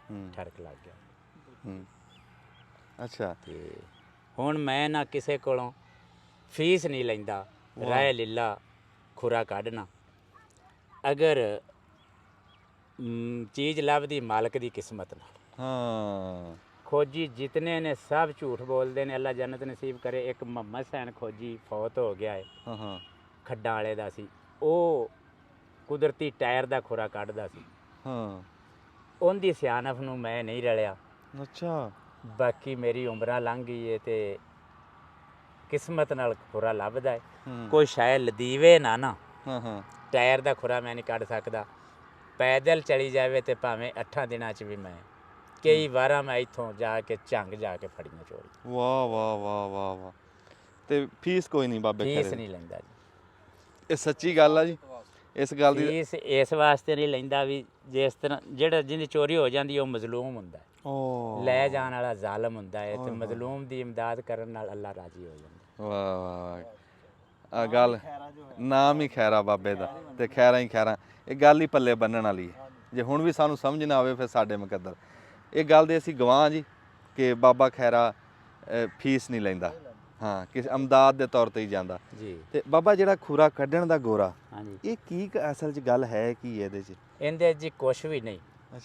ਹੂੰ
ਠਰਕ ਲੱਗ ਗਿਆ।
ਹੂੰ, ਅੱਛਾ,
ਤੇ ਹੁਣ ਮੈਂ ਨਾ ਕਿਸੇ ਕੋਲੋਂ ਫੀਸ ਨਹੀਂ ਲੈਂਦਾ, ਰਾਏ ਲੀਲਾ ਖੁਰਾ ਕੱਢਣਾ। ਅਗਰ ਚੀਜ਼ ਲੱਭਦੀ ਮਾਲਕ ਦੀ ਕਿਸਮਤ ਨਾਲ।
ਹਾਂ,
ਖੋਜੀ ਜਿਤਨੇ ਨੇ ਸਭ ਝੂਠ ਬੋਲਦੇ ਨੇ, ਅੱਲਾ ਜੰਨਤ ਨਸੀਬ ਕਰੇ। ਇੱਕ ਮੁਹੰਮਦ ਸੈਨ ਖੋਜੀ ਫੌਤ ਹੋ ਗਿਆ ਹੈ,
ਹਾਂ ਹਾਂ
ਖੱਡਾਂ ਵਾਲੇ ਦਾ ਸੀ, ਉਹ ਕੁਦਰਤੀ ਟਾਇਰ ਦਾ ਖੁਰਾ ਕੱਢਦਾ ਸੀ।
ਹਾਂ,
ਉਹਦੀ ਸਿਆਣਪ ਨੂੰ ਮੈਂ ਨਹੀਂ ਰਲਿਆ।
ਅੱਛਾ,
ਬਾਕੀ ਮੇਰੀ ਉਮਰਾਂ ਲੰਘ ਗਈ ਹੈ ਤੇ ਕਿਸਮਤ ਨਾਲ ਖੁਰਾ ਲੱਭਦਾ ਹੈ।
ਹੂੰ,
ਕੋਈ ਸ਼ਾਇਦ ਲਦੀਵੇ ਨਾ
ਹਾਂ ਹਾਂ,
ਟਾਇਰ ਦਾ ਖੁਰਾ ਮੈਂ ਨਹੀਂ ਕੱਢ ਸਕਦਾ। ਪੈਦਲ ਚਲੀ ਜਾਵੇ ਤੇ ਭਾਵੇਂ 8 ਦਿਨਾਂ 'ਚ ਵੀ ਮੈਂ ਕਈ ਵਾਰਾਂ ਮੈਂ ਇੱਥੋਂ ਜਾ ਕੇ ਝੰਗ ਜਾ ਕੇ ਫੜੀਆਂ ਚੋਰੀ।
ਵਾਹ ਵਾਹ ਵਾਹ ਵਾਹ ਵਾਹ। ਤੇ ਫੀਸ ਕੋਈ ਨਹੀਂ ਬਾਬੇ
ਫੀਸ
ਖੈਰੇ?
ਨਹੀਂ ਲੈਂਦਾ ਜੀ।
ਇਹ ਸੱਚੀ ਗੱਲ ਆ ਜੀ, ਇਸ ਗੱਲ ਦੀ।
ਫੀਸ ਇਸ ਵਾਸਤੇ ਨਹੀਂ ਲੈਂਦਾ ਵੀ ਜਿਸ ਤਰ੍ਹਾਂ ਜਿਹੜਾ ਜਿਹਦੀ ਚੋਰੀ ਹੋ ਜਾਂਦੀ ਉਹ ਮਜ਼ਲੂਮ ਹੁੰਦਾ ਹੈ,
ਓ
ਲੈ ਜਾਣ ਵਾਲਾ ਜ਼ਾਲਮ ਹੁੰਦਾ ਹੈ, ਤੇ ਮਜ਼ਲੂਮ ਦੀ ਇਮਦਾਦ ਕਰਨ ਨਾਲ ਅੱਲਾ ਰਾਜ਼ੀ ਹੋ ਜਾਂਦਾ।
ਵਾਹ ਵਾਹ, ਆ ਗੱਲ ਨਾਮ ਹੀ ਖੈਰਾ ਬਾਬੇ ਦਾ, ਤੇ ਖੈਰਾ ਹੀ ਖੈਰਾ। ਇਹ ਗੱਲ ਹੀ ਪੱਲੇ ਬੰਨਣ ਵਾਲੀ ਹੈ। ਜੇ ਹੁਣ ਵੀ ਸਾਨੂੰ ਸਮਝ ਨਾ ਆਵੇ ਫਿਰ ਸਾਡੇ ਮੁਕੱਦਰ। ਇਹ ਗੱਲ ਦੇ ਅਸੀਂ ਗਵਾਹ ਜੀ ਕਿ ਬਾਬਾ ਖੈਰਾ ਫੀਸ ਨਹੀਂ ਲੈਂਦਾ, ਹਾਂ, ਕਿਸੇ ਅਮਦਾਦ ਦੇ ਤੌਰ ਤੇ ਹੀ ਜਾਂਦਾ।
ਜੀ
ਤੇ ਬਾਬਾ ਜਿਹੜਾ ਖੁਰਾ ਕੱਢਣ ਦਾ ਗੋਰਾ,
ਹਾਂਜੀ,
ਇਹ ਕੀ ਅਸਲ 'ਚ ਗੱਲ ਹੈ ਕੀ ਇਹਦੇ 'ਚ?
ਇਹਦੇ ਜੀ ਕੁਛ ਵੀ ਨਹੀਂ,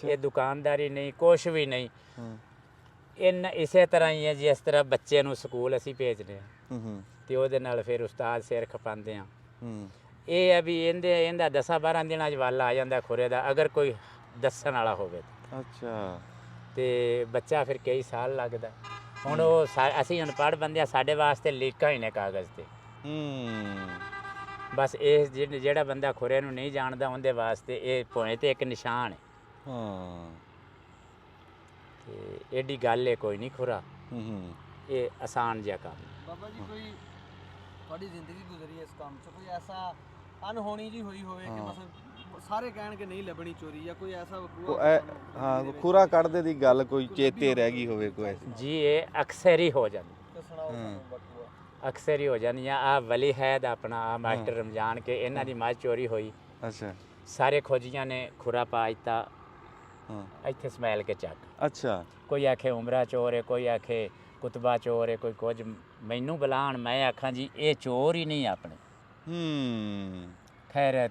ਇਹ ਦੁਕਾਨਦਾਰੀ ਨਹੀਂ, ਕੁਛ ਵੀ ਨਹੀਂ।
ਹਾਂ,
ਇਸੇ ਤਰ੍ਹਾਂ ਹੀ ਹੈ ਜਿਸ ਤਰ੍ਹਾਂ ਬੱਚੇ ਨੂੰ ਸਕੂਲ ਅਸੀਂ ਭੇਜਦੇ ਹਾਂ
ਹੂੰ
ਤੇ ਉਹਦੇ ਨਾਲ ਫਿਰ ਉਸਤਾਦ ਸਿਰ ਖਪਾਉਂਦੇ ਹਾਂ।
ਹੂੰ,
ਇਹ ਹੈ ਵੀ ਇਹਦਾ 10-12 ਦਿਨਾਂ 'ਚ ਵੱਲ ਆ ਜਾਂਦਾ ਖੁਰੇ ਦਾ, ਅਗਰ ਕੋਈ ਦੱਸਣ ਵਾਲਾ ਹੋਵੇ ਤਾਂ।
ਅੱਛਾ,
ਤੇ ਬੱਚਾ ਫਿਰ ਕਈ ਸਾਲ ਲੱਗਦਾ। ਹੁਣ ਉਹ ਅਸੀਂ ਅਨਪੜ੍ਹ ਬੰਦੇ ਆ, ਸਾਡੇ ਵਾਸਤੇ ਲੀਕਾਂ ਹੀ ਨੇ ਕਾਗਜ਼ ਤੇ।
ਹੂੰ,
ਬਸ ਇਹ ਜਿਹੜਾ ਬੰਦਾ ਖੁਰੇ ਨੂੰ ਨਹੀਂ ਜਾਣਦਾ ਉਹਦੇ ਵਾਸਤੇ ਇਹ ਭੋਏ ਤੇ ਇੱਕ ਨਿਸ਼ਾਨ ਹੈ।
ਹਾਂ,
ਤੇ ਐਡੀ ਗੱਲ ਹੈ ਕੋਈ ਨਹੀਂ ਖੁਰਾ,
ਹੂੰ,
ਇਹ ਆਸਾਨ ਜਿਹਾ ਕੰਮ।
ਬਾਬਾ ਜੀ ਕੋਈ ਤੁਹਾਡੀ ਜ਼ਿੰਦਗੀ ਗੁਜ਼ਰੀ ਇਸ ਕੰਮ 'ਚ ਕੋਈ ਐਸਾ ਅਨਹੋਣੀ ਜੀ ਹੋਈ ਹੋਵੇ ਕਿ ਮਸਲ ਸਾਰੇ ਕਹਿਣ ਕਿ ਨਹੀਂ ਲੱਭਣੀ ਚੋਰੀ, ਜਾਂ ਕੋਈ ਐਸਾ
ਹਾਂ, ਖੁਰਾ ਕੱਢਦੇ ਦੀ ਗੱਲ ਕੋਈ ਚੇਤੇ ਰਹਿ ਗਈ ਹੋਵੇ ਕੋਈ ਐਸੀ?
ਜੀ ਇਹ ਅਕਸਰ ਹੀ ਹੋ ਜਾਂਦੀ,
ਸੁਣਾਓ ਸਾਨੂੰ ਬਕੂਆ।
ਅਕਸਰ ਹੀ ਹੋ ਜਾਂਦੀਆਂ। ਆ ਵਲੀ ਹੈਦ ਆਪਣਾ ਆ ਮਾਸਟਰ ਰਮਜ਼ਾਨ ਕੇ ਇਹਨਾਂ ਦੀ ਮੱਝ ਚੋਰੀ ਹੋਈ,
ਅੱਛਾ,
ਸਾਰੇ ਖੋਜੀਆਂ ਨੇ ਖੁਰਾ ਪਾ ਦਿੱਤਾ,
ਹਾਂ,
ਇੱਥੇ ਸਮੈਲ ਕੇ ਚੱਕ।
ਅੱਛਾ,
ਕੋਈ ਆਖੇ ਉਮਰਾ ਚੋਰ ਹੈ, ਕੋਈ ਆਖੇ ਕੁਤਬਾ ਚੋਰ ਹੈ ਕੋਈ ਕੁਝ ਮੈਨੂੰ ਬੁਲਾਉਣ ਮੈਂ ਆਖਾਂ ਜੀ ਇਹ ਚੋਰ ਹੀ ਨਹੀਂ ਆਪਣੇ। ਖੈਰ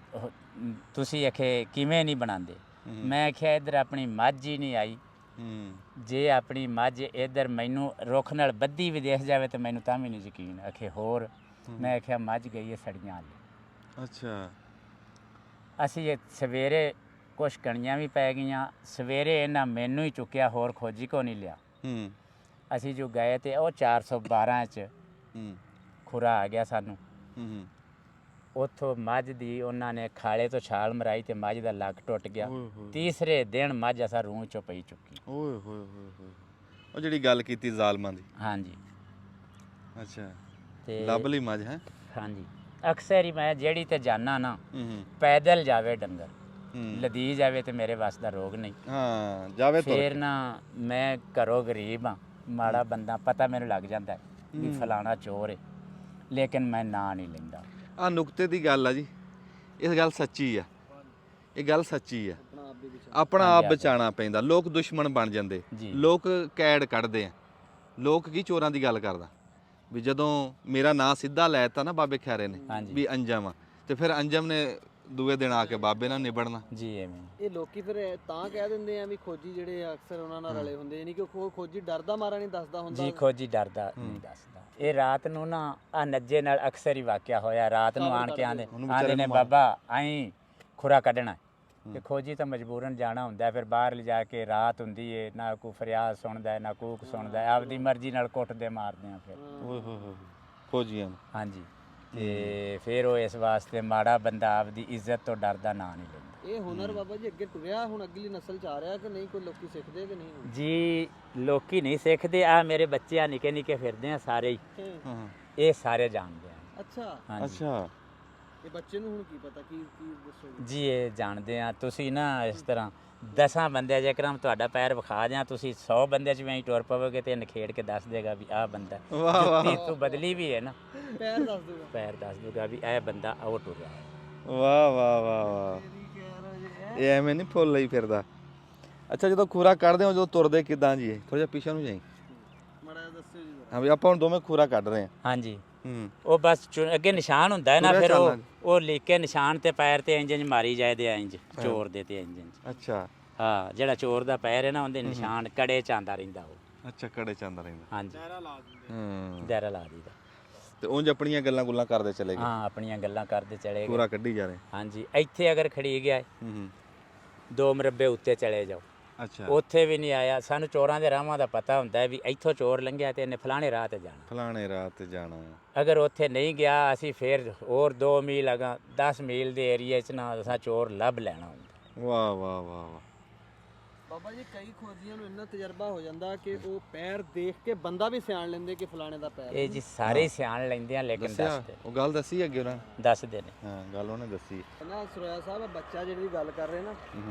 ਤੁਸੀਂ ਆਖੇ ਕਿਵੇਂ ਨਹੀਂ ਬਣਾਉਂਦੇ? ਮੈਂ ਆਖਿਆ ਇੱਧਰ ਆਪਣੀ ਮੱਝ ਹੀ ਨਹੀਂ ਆਈ। ਜੇ ਆਪਣੀ ਮੱਝ ਇੱਧਰ ਮੈਨੂੰ ਰੁੱਖ ਨਾਲ ਬੱਧੀ ਵੀ ਦੇਖ ਜਾਵੇ ਤਾਂ ਮੈਨੂੰ ਤਾਂ ਵੀ ਨਹੀਂ ਯਕੀਨ। ਆਖੇ ਹੋਰ? ਮੈਂ ਆਖਿਆ ਮੱਝ ਗਈ ਹੈ ਸੜੀਆਂ ਵਾਲੀ।
ਅੱਛਾ।
ਅਸੀਂ ਇਹ ਸਵੇਰੇ ਕੁਛ ਕਣੀਆਂ ਵੀ ਪੈ ਗਈਆਂ, ਸਵੇਰੇ ਇਹਨਾਂ ਮੈਨੂੰ ਹੀ ਚੁੱਕਿਆ, ਹੋਰ ਖੋਜੀ ਕੋ ਨਹੀਂ ਲਿਆ। ਅਸੀਂ ਜੋ ਗਏ ਤੇ ਉਹ 412 'ਚ ਖੁਰਾ ਆ ਗਿਆ ਸਾਨੂੰ। ਉੱਥੋਂ ਮੱਝ ਦੀ ਉਹਨਾਂ ਨੇ ਖਾਲੇ ਤੋਂ ਛਾਲ ਮਰਾਈ ਤੇ ਮੱਝ ਦਾ ਲੱਕ ਟੁੱਟ ਗਿਆ। ਤੀਸਰੇ ਦਿਨ ਮੱਝ ਅਸਾਂ ਰੂਹ ਚੋਂ ਪਈ ਚੁੱਕੀ।
ਓਏ ਹੋਏ ਹੋਏ ਹੋਏ, ਉਹ ਜਿਹੜੀ ਗੱਲ ਕੀਤੀ ਜ਼ਾਲਮਾਂ ਦੀ।
ਹਾਂਜੀ।
ਅੱਛਾ,
ਤੇ
ਲੱਭ ਲਈ ਮੱਝ ਹੈ?
ਹਾਂਜੀ। ਅਕਸਰ ਹੀ ਮੈਂ ਜਿਹੜੀ ਤੇ ਜਾਣਾ ਨਾ ਪੈਦਲ ਜਾਵੇ ਡੰਗਰ, ਲਦੀ ਜਾਵੇ ਤੇ ਮੇਰੇ ਵੱਸ ਦਾ ਰੋਗ ਨਹੀਂ।
ਹਾਂ, ਜਾਵੇ ਤੁਰ
ਫੇਰ ਨਾ ਮੈਂ ਘਰੋਂ ਗਰੀਬ ਹਾਂ, ਮਾੜਾ ਬੰਦਾ, ਪਤਾ ਮੈਨੂੰ ਲੱਗ ਜਾਂਦਾ ਵੀ ਫਲਾਣਾ ਚੋਰ ਹੈ, ਲੇਕਿਨ ਮੈਂ ਨਾਂ ਨਹੀਂ ਲੈਂਦਾ।
ਆ ਨੁਕਤੇ ਦੀ ਗੱਲ ਆ ਜੀ, ਇਹ ਗੱਲ ਸੱਚੀ ਆ, ਇਹ ਗੱਲ ਸੱਚੀ ਆ। ਆਪਣਾ ਆਪ ਬਚਾਉਣਾ ਪੈਂਦਾ। ਲੋਕ ਦੁਸ਼ਮਣ ਬਣ ਜਾਂਦੇ, ਲੋਕ ਕੈੜ ਕੱਢਦੇ ਆ। ਲੋਕ ਕੀ ਚੋਰਾਂ ਦੀ ਗੱਲ ਕਰਦਾ ਵੀ ਜਦੋਂ ਮੇਰਾ ਨਾਂ ਸਿੱਧਾ ਲੈ ਤਾ ਨਾ ਬਾਬੇ ਖੈਰੇ ਨੇ ਵੀ ਅੰਜਮ ਆ, ਤੇ ਫਿਰ ਅੰਜਮ ਨੇ ਦੂਏ ਦਿਨ ਆ ਕੇ ਬਾਬੇ ਨਾਲ ਨਿਬੜਨਾ
ਜੀ। ਐਵੇਂ
ਇਹ ਲੋਕੀ ਫਿਰ ਤਾਂ ਕਹਿ ਦਿੰਦੇ ਆ ਵੀ ਖੋਜੀ ਜਿਹੜੇ ਅਕਸਰ ਉਹਨਾਂ ਨਾਲ ਰਲੇ ਹੁੰਦੇ, ਯਾਨੀ ਕਿ ਖੋਜੀ ਡਰਦਾ ਮਾਰਾ ਨਹੀਂ ਦੱਸਦਾ ਹੁੰਦਾ
ਜੀ। ਖੋਜੀ ਡਰਦਾ ਨਹੀਂ ਦੱਸਦਾ। ਇਹ ਰਾਤ ਨੂੰ ਨਾ ਆ ਨੱਜੇ ਨਾਲ ਅਕਸਰ ਹੀ ਵਾਕਿਆ ਹੋਇਆ। ਰਾਤ ਨੂੰ ਆਣ ਕੇ ਆਂਦੇ ਨੇ ਬਾਬਾ ਆਈ ਖੁਰਾ ਕੱਢਣਾ, ਤੇ ਖੋਜੀ ਤਾਂ ਮਜਬੂਰਨ ਜਾਣਾ ਹੁੰਦਾ। ਫਿਰ ਬਾਹਰ ਲਿਜਾ ਕੇ ਰਾਤ ਹੁੰਦੀ ਏ, ਨਾ ਕੋਈ ਫਰਿਆਦ ਸੁਣਦਾ ਨਾ ਕੂਕ ਸੁਣਦਾ, ਆਪਦੀ ਮਰਜ਼ੀ ਨਾਲ ਕੁੱਟਦੇ ਮਾਰਦੇ ਆ ਫਿਰ।
ਓਏ ਹੋਏ ਹੋਏ ਖੋਜੀਆਂ।
ਹਾਂਜੀ। ਤੇ ਫਿਰ ਉਹ ਇਸ ਵਾਸਤੇ ਮਾੜਾ ਬੰਦਾ ਆਪਦੀ ਇੱਜ਼ਤ ਤੋਂ ਡਰਦਾ ਨਾਂ ਨਹੀਂ ਲੈਂਦਾ।
ਇਹ ਹੁਨਰ ਬਾਬਾ ਜੀ ਅੱਗੇ ਟੁਰਿਆ, ਹੁਣ ਅਗਲੀ ਨਸਲ ਚ ਆ ਰਿਹਾ ਕਿ ਨਹੀਂ? ਕੋਈ ਲੋਕੀ ਸਿੱਖਦੇ ਕਿ ਨਹੀਂ?
ਜੀ ਲੋਕੀ ਨਹੀਂ ਸਿੱਖਦੇ। ਆ ਮੇਰੇ ਬੱਚੇ ਆ ਨਿੱਕੇ ਨਿੱਕੇ ਫਿਰਦੇ ਆ ਸਾਰੇ ਹੀ, ਇਹ ਸਾਰੇ ਜਾਣਦੇ ਆ।
ਅੱਛਾ
ਅੱਛਾ।
ਇਹ ਬੱਚੇ ਨੂੰ ਹੁਣ ਕੀ ਪਤਾ, ਕੀ ਦੱਸੋਗੇ?
ਜੀ ਇਹ ਜਾਣਦੇ ਆ। ਤੁਸੀਂ ਨਾ ਇਸ ਤਰ੍ਹਾਂ 10 ਬੰਦਿਆਂ ਜੇਕਰ ਮੈਂ ਤੁਹਾਡਾ ਪੈਰ ਵਿਖਾ ਦਿਆਂ, ਤੁਸੀਂ 100 ਬੰਦਿਆਂ 'ਚ ਵੀ ਐਂ ਟੁਰ ਪਵੋਗੇ ਤੇ ਨਖੇੜ ਕੇ ਦੱਸ ਦੇਗਾ ਵੀ ਆਹ ਬੰਦਾ। ਜੁੱਤੀ ਤੋਂ ਬਦਲੀ ਵੀ ਹੈ ਨਾ,
ਪੈਰ ਦੱਸ ਦੂਗਾ,
ਪੈਰ ਦੱਸ ਦੂਗਾ ਵੀ ਇਹ ਬੰਦਾ ਉਹ ਟੁਰਿਆ।
ਵਾਹ ਵਾਹ ਵਾਹ ਵਾਹ, ਇਹ ਐਵੇਂ ਨਹੀਂ ਫੁੱਲ ਲਈ ਫਿਰਦਾ। ਅੱਛਾ, ਜਦੋਂ ਖੂਰਾ ਕੱਢਦੇ ਹੋ, ਜਦੋਂ ਤੁਰਦੇ ਕਿਦਾਂ ਜੀ? ਥੋੜਾ ਜਿਹਾ ਪਿੱਛੇ ਨੂੰ ਜਾਈ,
ਮਾੜਾ ਜਿਹਾ ਦੱਸਿਓ ਜੀ।
ਹਾਂ ਵੀ ਆਪਾਂ ਹੁਣ ਦੋਵੇਂ ਖੂਰਾ ਕੱਢ ਰਹੇ ਹਾਂ।
ਹਾਂਜੀ। ਉਹ ਬਸ ਅੱਗੇ ਨਿਸ਼ਾਨ ਹੁੰਦਾ ਹੈ ਨਾ, ਫਿਰ ਉਹ ਲਿਖ ਕੇ ਨਿਸ਼ਾਨ ਤੇ ਪੈਰ ਤੇ ਇੰਜ ਮਾਰੀ ਜਾਏਦੇ ਆ, ਇੰਜ ਚੋਰ ਦੇ ਤੇ ਇੰਜ।
ਅੱਛਾ।
ਹਾਂ, ਜਿਹੜਾ ਚੋਰ ਦਾ ਪੈਰ ਹੈ ਨਾ ਉਹਦੇ ਨਿਸ਼ਾਨ ਕੜੇ ਚ ਆਂਦਾ ਰਹਿੰਦਾ ਉਹ।
ਅੱਛਾ, ਕੜੇ ਚ ਆਂਦਾ ਰਹਿੰਦਾ।
ਹਾਂਜੀ, ਦਾਇਰਾ ਲਾ ਦਈਦਾ।
ਤੇ ਉਂਝ ਆਪਣੀਆਂ ਗੱਲਾਂ ਗੁੱਲਾਂ ਕਰਦੇ ਚਲੇ ਗਏ।
ਹਾਂ, ਆਪਣੀਆਂ ਗੱਲਾਂ ਕਰਦੇ ਚਲੇ ਗਏ।
ਖੂਰਾ ਕੱਢੀ ਜਾ ਰਹੇ।
ਹਾਂਜੀ। ਇੱਥੇ ਅਗਰ ਖੜੀ ਗਿਆ 2 ਮਰਬੇ ਉੱਤੇ ਚਲੇ ਜਾਓ,
ਅੱਛਾ,
ਉੱਥੇ ਵੀ ਨਹੀਂ ਆਇਆ। ਸਾਨੂੰ ਚੋਰਾਂ ਦੇ ਰਾਹਾਂ ਦਾ ਪਤਾ ਹੁੰਦਾ ਵੀ ਇੱਥੋਂ ਚੋਰ ਲੰਘਿਆ ਤੇ ਇਹਨੇ ਫਲਾਣੇ ਰਾਹ ਤੇ ਜਾਣਾ,
ਫਲਾਣੇ ਰਾਹ ਤੇ ਜਾਣਾ।
ਅਗਰ ਉੱਥੇ ਨਹੀਂ ਗਿਆ, ਅਸੀਂ ਫਿਰ ਹੋਰ 2 ਮੀਲ ਅਗਾ 10 ਮੀਲ ਦੇ ਏਰੀਏ 'ਚ ਨਾ ਅਸਾਂ ਚੋਰ ਲੱਭ ਲੈਣਾ ਹੁੰਦਾ।
ਵਾਹ ਵਾਹ ਵਾਹ ਵਾਹ।
ਬਾਬਾ ਜੀ ਕਈ ਖੋਜੀਆਂ ਨੂੰ ਇੰਨਾ ਤਜਰਬਾ ਹੋ ਜਾਂਦਾ ਕਿ ਉਹ ਪੈਰ ਦੇਖ ਕੇ ਬੰਦਾ ਵੀ ਸਿਆਣ ਲੈਂਦੇ ਕਿ ਫਲਾਣੇ ਦਾ ਪੈਰ।
ਇਹ ਜੀ ਸਾਰੇ ਸਿਆਣ ਲੈਂਦੇ ਆ, ਲੇਕਿਨ ਦੱਸਦੇ
ਉਹ ਗੱਲ ਦੱਸੀ ਅੱਗੇ ਉਹਨਾਂ
ਦੱਸਦੇ ਨੇ।
ਹਾਂ, ਗੱਲ ਉਹਨੇ ਦੱਸੀ
ਨਾ ਸਰੋਇਆ ਸਾਹਿਬ, ਬੱਚਾ ਜਿਹੜੀ ਗੱਲ ਕਰ ਰਹੇ ਨਾ,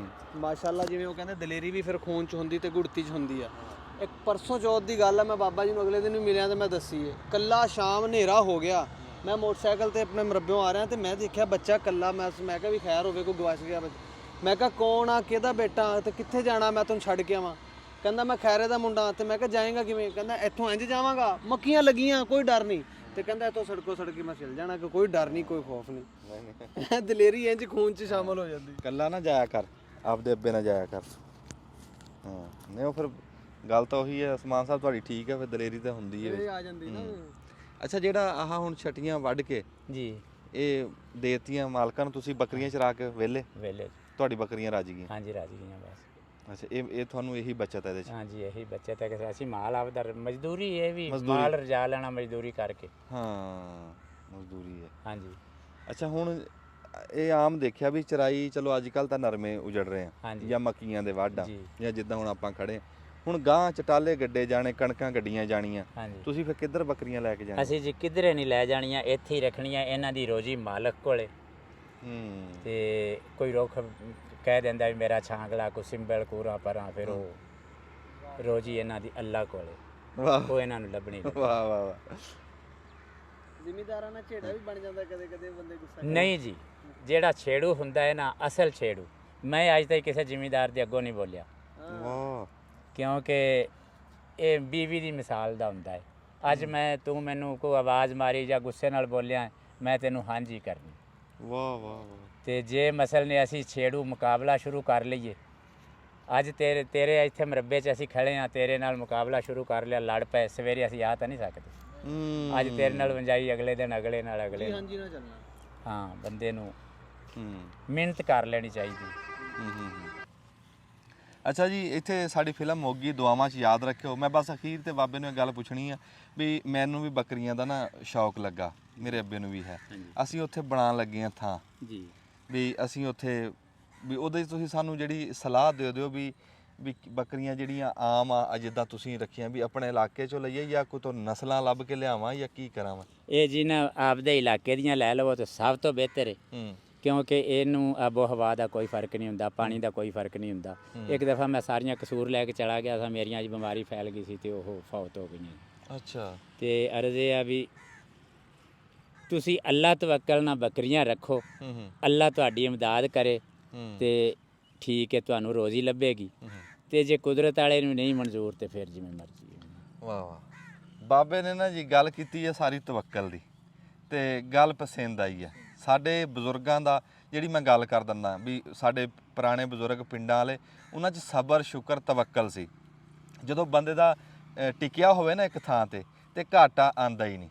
ਮਾਸ਼ਾਅੱਲਾ, ਜਿਵੇਂ ਉਹ ਕਹਿੰਦੇ ਦਲੇਰੀ ਵੀ ਫਿਰ ਖੂਨ ਚ ਹੁੰਦੀ ਤੇ ਗੁੜਤੀ ਚ ਹੁੰਦੀ ਆ। ਇੱਕ ਪਰਸੋਂ ਚੌਥ ਦੀ ਗੱਲ ਆ, ਮੈਂ ਬਾਬਾ ਜੀ ਨੂੰ ਅਗਲੇ ਦਿਨ ਵੀ ਮਿਲਿਆ ਤੇ ਮੈਂ ਦੱਸੀ ਏ, ਕੱਲਾ ਸ਼ਾਮ ਹਨੇਰਾ ਹੋ ਗਿਆ, ਮੈਂ ਮੋਟਰਸਾਈਕਲ ਤੇ ਆਪਣੇ ਮਰਬਿਓਂ ਆ ਰਿਹਾ ਤੇ ਮੈਂ ਦੇਖਿਆ ਬੱਚਾ ਕੱਲਾ। ਮੈਂ ਕਿਹਾ ਵੀ ਖੈਰ ਹੋਵੇ, ਕੋਈ ਗਵਾਚ ਗਿਆ। ਮੈਂ ਕਿਹਾ ਕੌਣ ਆ, ਕਿਹਦਾ ਬੇਟਾ, ਤੇ ਕਿੱਥੇ ਜਾਣਾ, ਮੈਂ ਤੁਹਾਨੂੰ ਛੱਡ ਕੇ ਆਵਾਂ? ਕਹਿੰਦਾ ਮੈਂ ਖੈਰੇ ਦਾ ਮੁੰਡਾ। ਤੇ ਮੈਂ ਕਿਹਾ ਜਾਏਗਾ ਕਿਵੇਂ? ਕਹਿੰਦਾ ਇੱਥੋਂ ਇੰਝ ਜਾਵਾਂਗਾ, ਮੱਕੀਆਂ ਲੱਗੀਆਂ, ਕੋਈ ਡਰ ਨਹੀਂ। ਤੇ ਕਹਿੰਦਾ ਇੱਥੋਂ ਸੜਕੋ ਸੜਕੀ ਮੈਂ ਚੱਲ ਜਾਣਾ, ਕਿ ਕੋਈ ਡਰ ਨਹੀਂ, ਕੋਈ ਖੌਫ ਨਹੀਂ। ਦਲੇਰੀ ਇੰਝ ਖੂਨ 'ਚ ਸ਼ਾਮਲ ਹੋ ਜਾਂਦੀ।
ਕੱਲਾ ਨਾ ਜਾਇਆ ਕਰ, ਆਪਦੇ ਅੱਬੇ ਨਾਲ ਜਾਇਆ ਕਰ। ਹਾਂ, ਨਹੀਂ ਉਹ ਫਿਰ ਗੱਲ ਤਾਂ ਉਹੀ ਹੈ। ਅਸਮਾਨ ਸਾਹਿਬ ਤੁਹਾਡੀ ਠੀਕ ਹੈ, ਫਿਰ ਦਲੇਰੀ ਤਾਂ ਹੁੰਦੀ ਹੈ,
ਇਹ ਆ ਜਾਂਦੀ ਨਾ।
ਅੱਛਾ, ਜਿਹੜਾ ਆਹ ਹੁਣ ਛਟੀਆਂ ਵੱਢ ਕੇ
ਜੀ
ਇਹ ਦੇਤੀਆਂ ਮਾਲਕਾਂ ਨੂੰ, ਤੁਸੀਂ ਬੱਕਰੀਆਂ ਚਰਾ ਕੇ ਵਿਹਲੇ? ਤੁਹਾਡੀ ਬੱਕਰੀਆਂ ਰੱਜ ਗਈਆਂ?
ਹਾਂਜੀ, ਰੱਜ ਗਈਆਂ ਬਸ।
ਅੱਛਾ, ਇਹ ਤੁਹਾਨੂੰ ਇਹੀ ਬਚਤ ਹੈ ਇਹਦੇ 'ਚ?
ਹਾਂਜੀ, ਇਹੀ ਬੱਚਤ ਹੈ ਕਿ ਅਸੀਂ ਮਾਲ ਆਪਦਾ ਮਜ਼ਦੂਰੀ, ਇਹ ਵੀ ਮਾਲ ਰਜਾ ਲੈਣਾ ਮਜ਼ਦੂਰੀ ਕਰਕੇ।
ਹਾਂ, ਮਜ਼ਦੂਰੀ ਹੈ।
ਹਾਂਜੀ।
ਅੱਛਾ, ਹੁਣ ਇਹ ਆਮ ਦੇਖਿਆ ਵੀ ਚਰਾਈ, ਚਲੋ ਅੱਜ ਕੱਲ ਤਾਂ ਨਰਮੇ ਉਜੜ ਰਹੇ ਆ ਜਾਂ ਮੱਕੀਆਂ ਦੇ ਵਾਢਾਂ, ਜਾਂ ਜਿੱਦਾਂ ਹੁਣ ਆਪਾਂ ਖੜੇ ਹੁਣ ਗਾਂ ਚਟਾਲੇ ਗੱਡੇ ਜਾਣੇ, ਕਣਕਾਂ ਗੱਡੀਆਂ ਜਾਣੀਆਂ, ਤੁਸੀਂ ਫਿਰ ਕਿੱਧਰ ਬੱਕਰੀਆਂ ਲੈ ਕੇ ਜਾਣੇ?
ਅਸੀਂ ਜੀ ਕਿਧਰੇ ਨਹੀਂ ਲੈ ਜਾਣੀਆਂ, ਇੱਥੇ ਹੀ ਰੱਖਣੀਆਂ। ਇਹਨਾਂ ਦੀ ਰੋਜੀ ਮਾਲਕ ਕੋਲੇ। ਤੇ ਕੋਈ ਰੁੱਖ ਕਹਿ ਦਿੰਦਾ ਵੀ ਮੇਰਾ ਛਾਂਗਲਾ, ਕੋ ਸਿੰਬਲ ਕੂਰਾ ਪਰਾਂ, ਫਿਰ ਉਹ ਰੋਜੀ ਇਹਨਾਂ ਦੀ ਅੱਲਾ ਕੋਲੇ, ਉਹ ਇਹਨਾਂ ਨੂੰ ਲੱਭਣੀ।
ਵਾਹ ਵਾਹ ਵਾਹ।
ਜ਼ਿਮੀਦਾਰਾਂ ਨਾਲ ਝੇੜਾ ਵੀ ਬਣ ਜਾਂਦਾ ਕਦੇ ਕਦੇ, ਬੰਦੇ ਗੁੱਸਾ
ਨਹੀਂ ਜੀ। ਜਿਹੜਾ ਛੇੜੂ ਹੁੰਦਾ ਹੈ ਨਾ, ਅਸਲ ਛੇੜੂ, ਮੈਂ ਅੱਜ ਤੱਕ ਕਿਸੇ ਜ਼ਿਮੀਦਾਰ ਦੇ ਅੱਗੋਂ ਨਹੀਂ ਬੋਲਿਆ।
ਵਾਹ।
ਕਿਉਂਕਿ ਇਹ ਬੀਵੀ ਦੀ ਮਿਸਾਲ ਦਾ ਹੁੰਦਾ ਹੈ। ਅੱਜ ਤੂੰ ਮੈਨੂੰ ਕੋਈ ਆਵਾਜ਼ ਮਾਰੀ ਜਾਂ ਗੁੱਸੇ ਨਾਲ ਬੋਲਿਆ, ਮੈਂ ਤੈਨੂੰ ਹਾਂਜੀ ਕਰਨੀ।
ਵਾਹ ਵਾਹ ਵਾਹ।
ਤੇ ਜੇ ਮਸਲ ਨੇ ਅਸੀਂ ਛੇੜੂ ਮੁਕਾਬਲਾ ਸ਼ੁਰੂ ਕਰ ਲਈਏ, ਅੱਜ ਤੇਰੇ ਇੱਥੇ ਮਰੱਬੇ 'ਚ ਅਸੀਂ ਖੜੇ ਹਾਂ, ਤੇਰੇ ਨਾਲ ਮੁਕਾਬਲਾ ਸ਼ੁਰੂ ਕਰ ਲਿਆ, ਲੜ ਪਏ, ਸਵੇਰੇ ਅਸੀਂ ਆ ਤਾਂ ਨਹੀਂ ਸਕਦੇ। ਅੱਜ ਤੇਰੇ ਨਾਲ ਵੰਜਾਈ, ਅਗਲੇ ਦਿਨ ਅਗਲੇ ਨਾਲ
ਹਾਂਜੀ ਨਾ ਚੱਲਣਾ।
ਹਾਂ, ਬੰਦੇ ਨੂੰ ਮਿਹਨਤ ਕਰ ਲੈਣੀ ਚਾਹੀਦੀ।
ਅੱਛਾ ਜੀ, ਇੱਥੇ ਸਾਡੀ ਫਿਲਮ ਮੋਗੀ ਦੁਆਵਾਂ 'ਚ ਯਾਦ ਰੱਖਿਓ। ਮੈਂ ਬਸ ਅਖੀਰ ਤੇ ਬਾਬੇ ਨੂੰ ਇਹ ਗੱਲ ਪੁੱਛਣੀ ਆ ਵੀ ਮੈਨੂੰ ਵੀ ਬੱਕਰੀਆਂ ਦਾ ਨਾ ਸ਼ੌਕ ਲੱਗਾ, ਮੇਰੇ ਅੱਬੇ ਨੂੰ ਵੀ ਹੈ। ਅਸੀਂ ਉੱਥੇ ਬਣਾਉਣ ਲੱਗੇ ਹਾਂ ਥਾਂ
ਜੀ, ਵੀ
ਅਸੀਂ ਉੱਥੇ ਵੀ ਉਹਦੇ 'ਚ ਤੁਸੀਂ ਸਾਨੂੰ ਜਿਹੜੀ ਸਲਾਹ ਦੇ ਦਿਓ ਵੀ ਬੱਕਰੀਆਂ ਜਿਹੜੀਆਂ ਆਮ ਆ ਜਿੱਦਾਂ ਤੁਸੀਂ ਰੱਖੀਆਂ, ਵੀ ਆਪਣੇ ਇਲਾਕੇ 'ਚੋਂ ਲਈਏ ਜਾਂ ਕੋਈ ਤੋਂ ਨਸਲਾਂ ਲੱਭ ਕੇ ਲਿਆਵਾਂ ਜਾਂ ਕੀ ਕਰਾਂ?
ਇਹ ਜੀ ਨਾ ਆਪਦੇ ਇਲਾਕੇ ਦੀਆਂ ਲੈ ਲਵੋ ਤਾਂ ਸਭ ਤੋਂ ਬਿਹਤਰ ਹੈ, ਕਿਉਂਕਿ ਇਹਨੂੰ ਆਬੋ ਹਵਾ ਦਾ ਕੋਈ ਫਰਕ ਨਹੀਂ ਹੁੰਦਾ, ਪਾਣੀ ਦਾ ਕੋਈ ਫਰਕ ਨਹੀਂ ਹੁੰਦਾ। ਇੱਕ ਦਫਾ ਮੈਂ ਸਾਰੀਆਂ ਕਸੂਰ ਲੈ ਕੇ ਚਲਾ ਗਿਆ ਸਾਂ, ਮੇਰੀਆਂ ਅੱਜ ਬਿਮਾਰੀ ਫੈਲ ਗਈ ਸੀ ਤੇ ਉਹ ਫੌਤ ਹੋ ਗਈਆਂ।
ਅੱਛਾ। ਤੇ
ਅਰਜ਼ ਇਹ ਆ ਵੀ ਤੁਸੀਂ ਅੱਲਾ ਤਵੱਕਲ ਨਾਲ ਬੱਕਰੀਆਂ ਰੱਖੋ, ਅੱਲਾ ਤੁਹਾਡੀ ਇਮਦਾਦ ਕਰੇ ਤੇ ਠੀਕ ਹੈ, ਤੁਹਾਨੂੰ ਰੋਜ਼ੀ ਲੱਭੇਗੀ। ਤੇ ਜੇ ਕੁਦਰਤ ਵਾਲੇ ਨੂੰ ਨਹੀਂ ਮਨਜ਼ੂਰ ਤੇ ਫਿਰ ਜਿਵੇਂ ਮਰਜ਼ੀ।
ਵਾਹ ਵਾਹ। ਬਾਬੇ ਨੇ ਨਾ ਜੀ ਗੱਲ ਕੀਤੀ ਹੈ ਸਾਰੀ ਤਵੱਕਲ ਦੀ, ਤੇ ਗੱਲ ਪਸੰਦ ਆਈ ਹੈ। ਸਾਡੇ ਬਜ਼ੁਰਗਾਂ ਦਾ ਜਿਹੜੀ ਮੈਂ ਗੱਲ ਕਰ ਦਿੰਦਾ ਵੀ ਸਾਡੇ ਪੁਰਾਣੇ ਬਜ਼ੁਰਗ ਪਿੰਡਾਂ ਵਾਲੇ, ਉਹਨਾਂ 'ਚ ਸਬਰ, ਸ਼ੁਕਰ, ਤਵੱਕਲ ਸੀ। ਜਦੋਂ ਬੰਦੇ ਦਾ ਟਿਕਿਆ ਹੋਵੇ ਨਾ ਇੱਕ ਥਾਂ ਤੇ ਘਾਟਾ ਆਂਦਾ ਹੀ ਨਹੀਂ।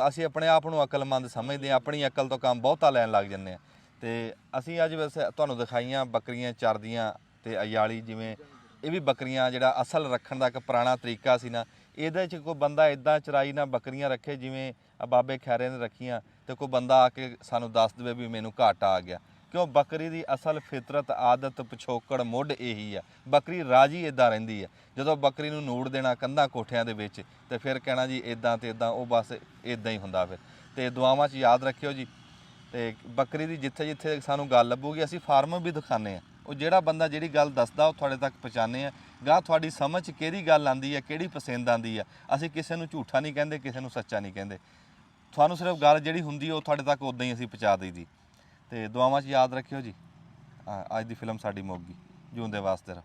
ਅਸੀਂ ਆਪਣੇ ਆਪ ਨੂੰ ਅਕਲਮੰਦ ਸਮਝਦੇ ਹਾਂ, ਆਪਣੀ ਅਕਲ ਤੋਂ ਕੰਮ ਬਹੁਤਾ ਲੈਣ ਲੱਗ ਜਾਂਦੇ ਹਾਂ। ਤੇ ਅਸੀਂ ਅੱਜ ਵੈਸੇ ਤੁਹਾਨੂੰ ਦਿਖਾਈਆਂ ਬੱਕਰੀਆਂ ਚਰਦੀਆਂ ਤੇ ਅਯਾਲੀ, ਜਿਵੇਂ ਇਹ ਵੀ ਬੱਕਰੀਆਂ ਜਿਹੜਾ ਅਸਲ ਰੱਖਣ ਦਾ ਇੱਕ ਪੁਰਾਣਾ ਤਰੀਕਾ ਸੀ ਨਾ, ਇਹਦੇ 'ਚ ਕੋਈ ਬੰਦਾ ਇਦਾਂ ਚਰਾਈ ਨਾ ਬੱਕਰੀਆਂ ਰੱਖੇ ਜਿਵੇਂ ਬਾਬੇ ਖੈਰੇ ਨੇ ਰੱਖੀਆਂ, ਤੇ ਕੋਈ ਬੰਦਾ ਆ ਕੇ ਸਾਨੂੰ ਦੱਸ ਦੇਵੇ ਵੀ ਮੈਨੂੰ ਘਾਟਾ ਆ ਗਿਆ। ਕਿਉਂ? ਬੱਕਰੀ ਦੀ ਅਸਲ ਫਿਤਰਤ, ਆਦਤ, ਪਿਛੋਕੜ, ਮੁੱਢ ਇਹੀ ਆ। ਬੱਕਰੀ ਰਾਜੀ ਇਦਾਂ ਰਹਿੰਦੀ ਆ। ਜਦੋਂ ਬੱਕਰੀ ਨੂੰ ਨੂੜ ਦੇਣਾ ਕੰਧਾਂ ਕੋਠਿਆਂ ਦੇ ਵਿੱਚ ਤੇ ਫਿਰ ਕਹਿਣਾ ਜੀ ਇਦਾਂ ਤੇ ਇਦਾਂ, ਉਹ ਬਸ ਇਦਾਂ ਹੀ ਹੁੰਦਾ। ਫਿਰ ਤੇ ਦੁਆਵਾਂ 'ਚ ਯਾਦ ਰੱਖਿਓ ਜੀ। ਤੇ ਬੱਕਰੀ ਦੀ ਜਿੱਥੇ ਜਿੱਥੇ ਸਾਨੂੰ ਗੱਲ ਲੱਭੂਗੀ ਅਸੀਂ ਫਾਰਮ ਵੀ ਦਿਖਾਉਂਦੇ ਆ। ਉਹ ਜਿਹੜਾ ਬੰਦਾ ਜਿਹੜੀ ਗੱਲ ਦੱਸਦਾ ਉਹ ਤੁਹਾਡੇ ਤੱਕ ਪਹੁੰਚਾਉਂਦੇ ਆ। ਗਾਹ ਤੁਹਾਡੀ ਸਮਝ 'ਚ ਕਿਹੜੀ ਗੱਲ ਆਉਂਦੀ ਹੈ, ਕਿਹੜੀ ਪਸੰਦ ਆਉਂਦੀ ਆ। ਅਸੀਂ ਕਿਸੇ ਨੂੰ ਝੂਠਾ ਨਹੀਂ ਕਹਿੰਦੇ, ਕਿਸੇ ਨੂੰ ਸੱਚਾ ਨਹੀਂ ਕਹਿੰਦੇ। ਤੁਹਾਨੂੰ ਸਿਰਫ ਗੱਲ ਜਿਹੜੀ ਹੁੰਦੀ ਉਹ ਤੁਹਾਡੇ ਤੱਕ ਉਦਾਂ ਹੀ ਅਸੀਂ ਪਹੁੰਚਾ ਦਈਦੀ। ਤੇ ਦੁਆਵਾਂ 'ਚ ਯਾਦ ਰੱਖਿਓ ਜੀ। ਅੱਜ ਦੀ ਫਿਲਮ ਸਾਡੀ ਮੋਗੀ। ਜਿਉਂਦੇ ਵਾਸਤੇ ਰਹੋ।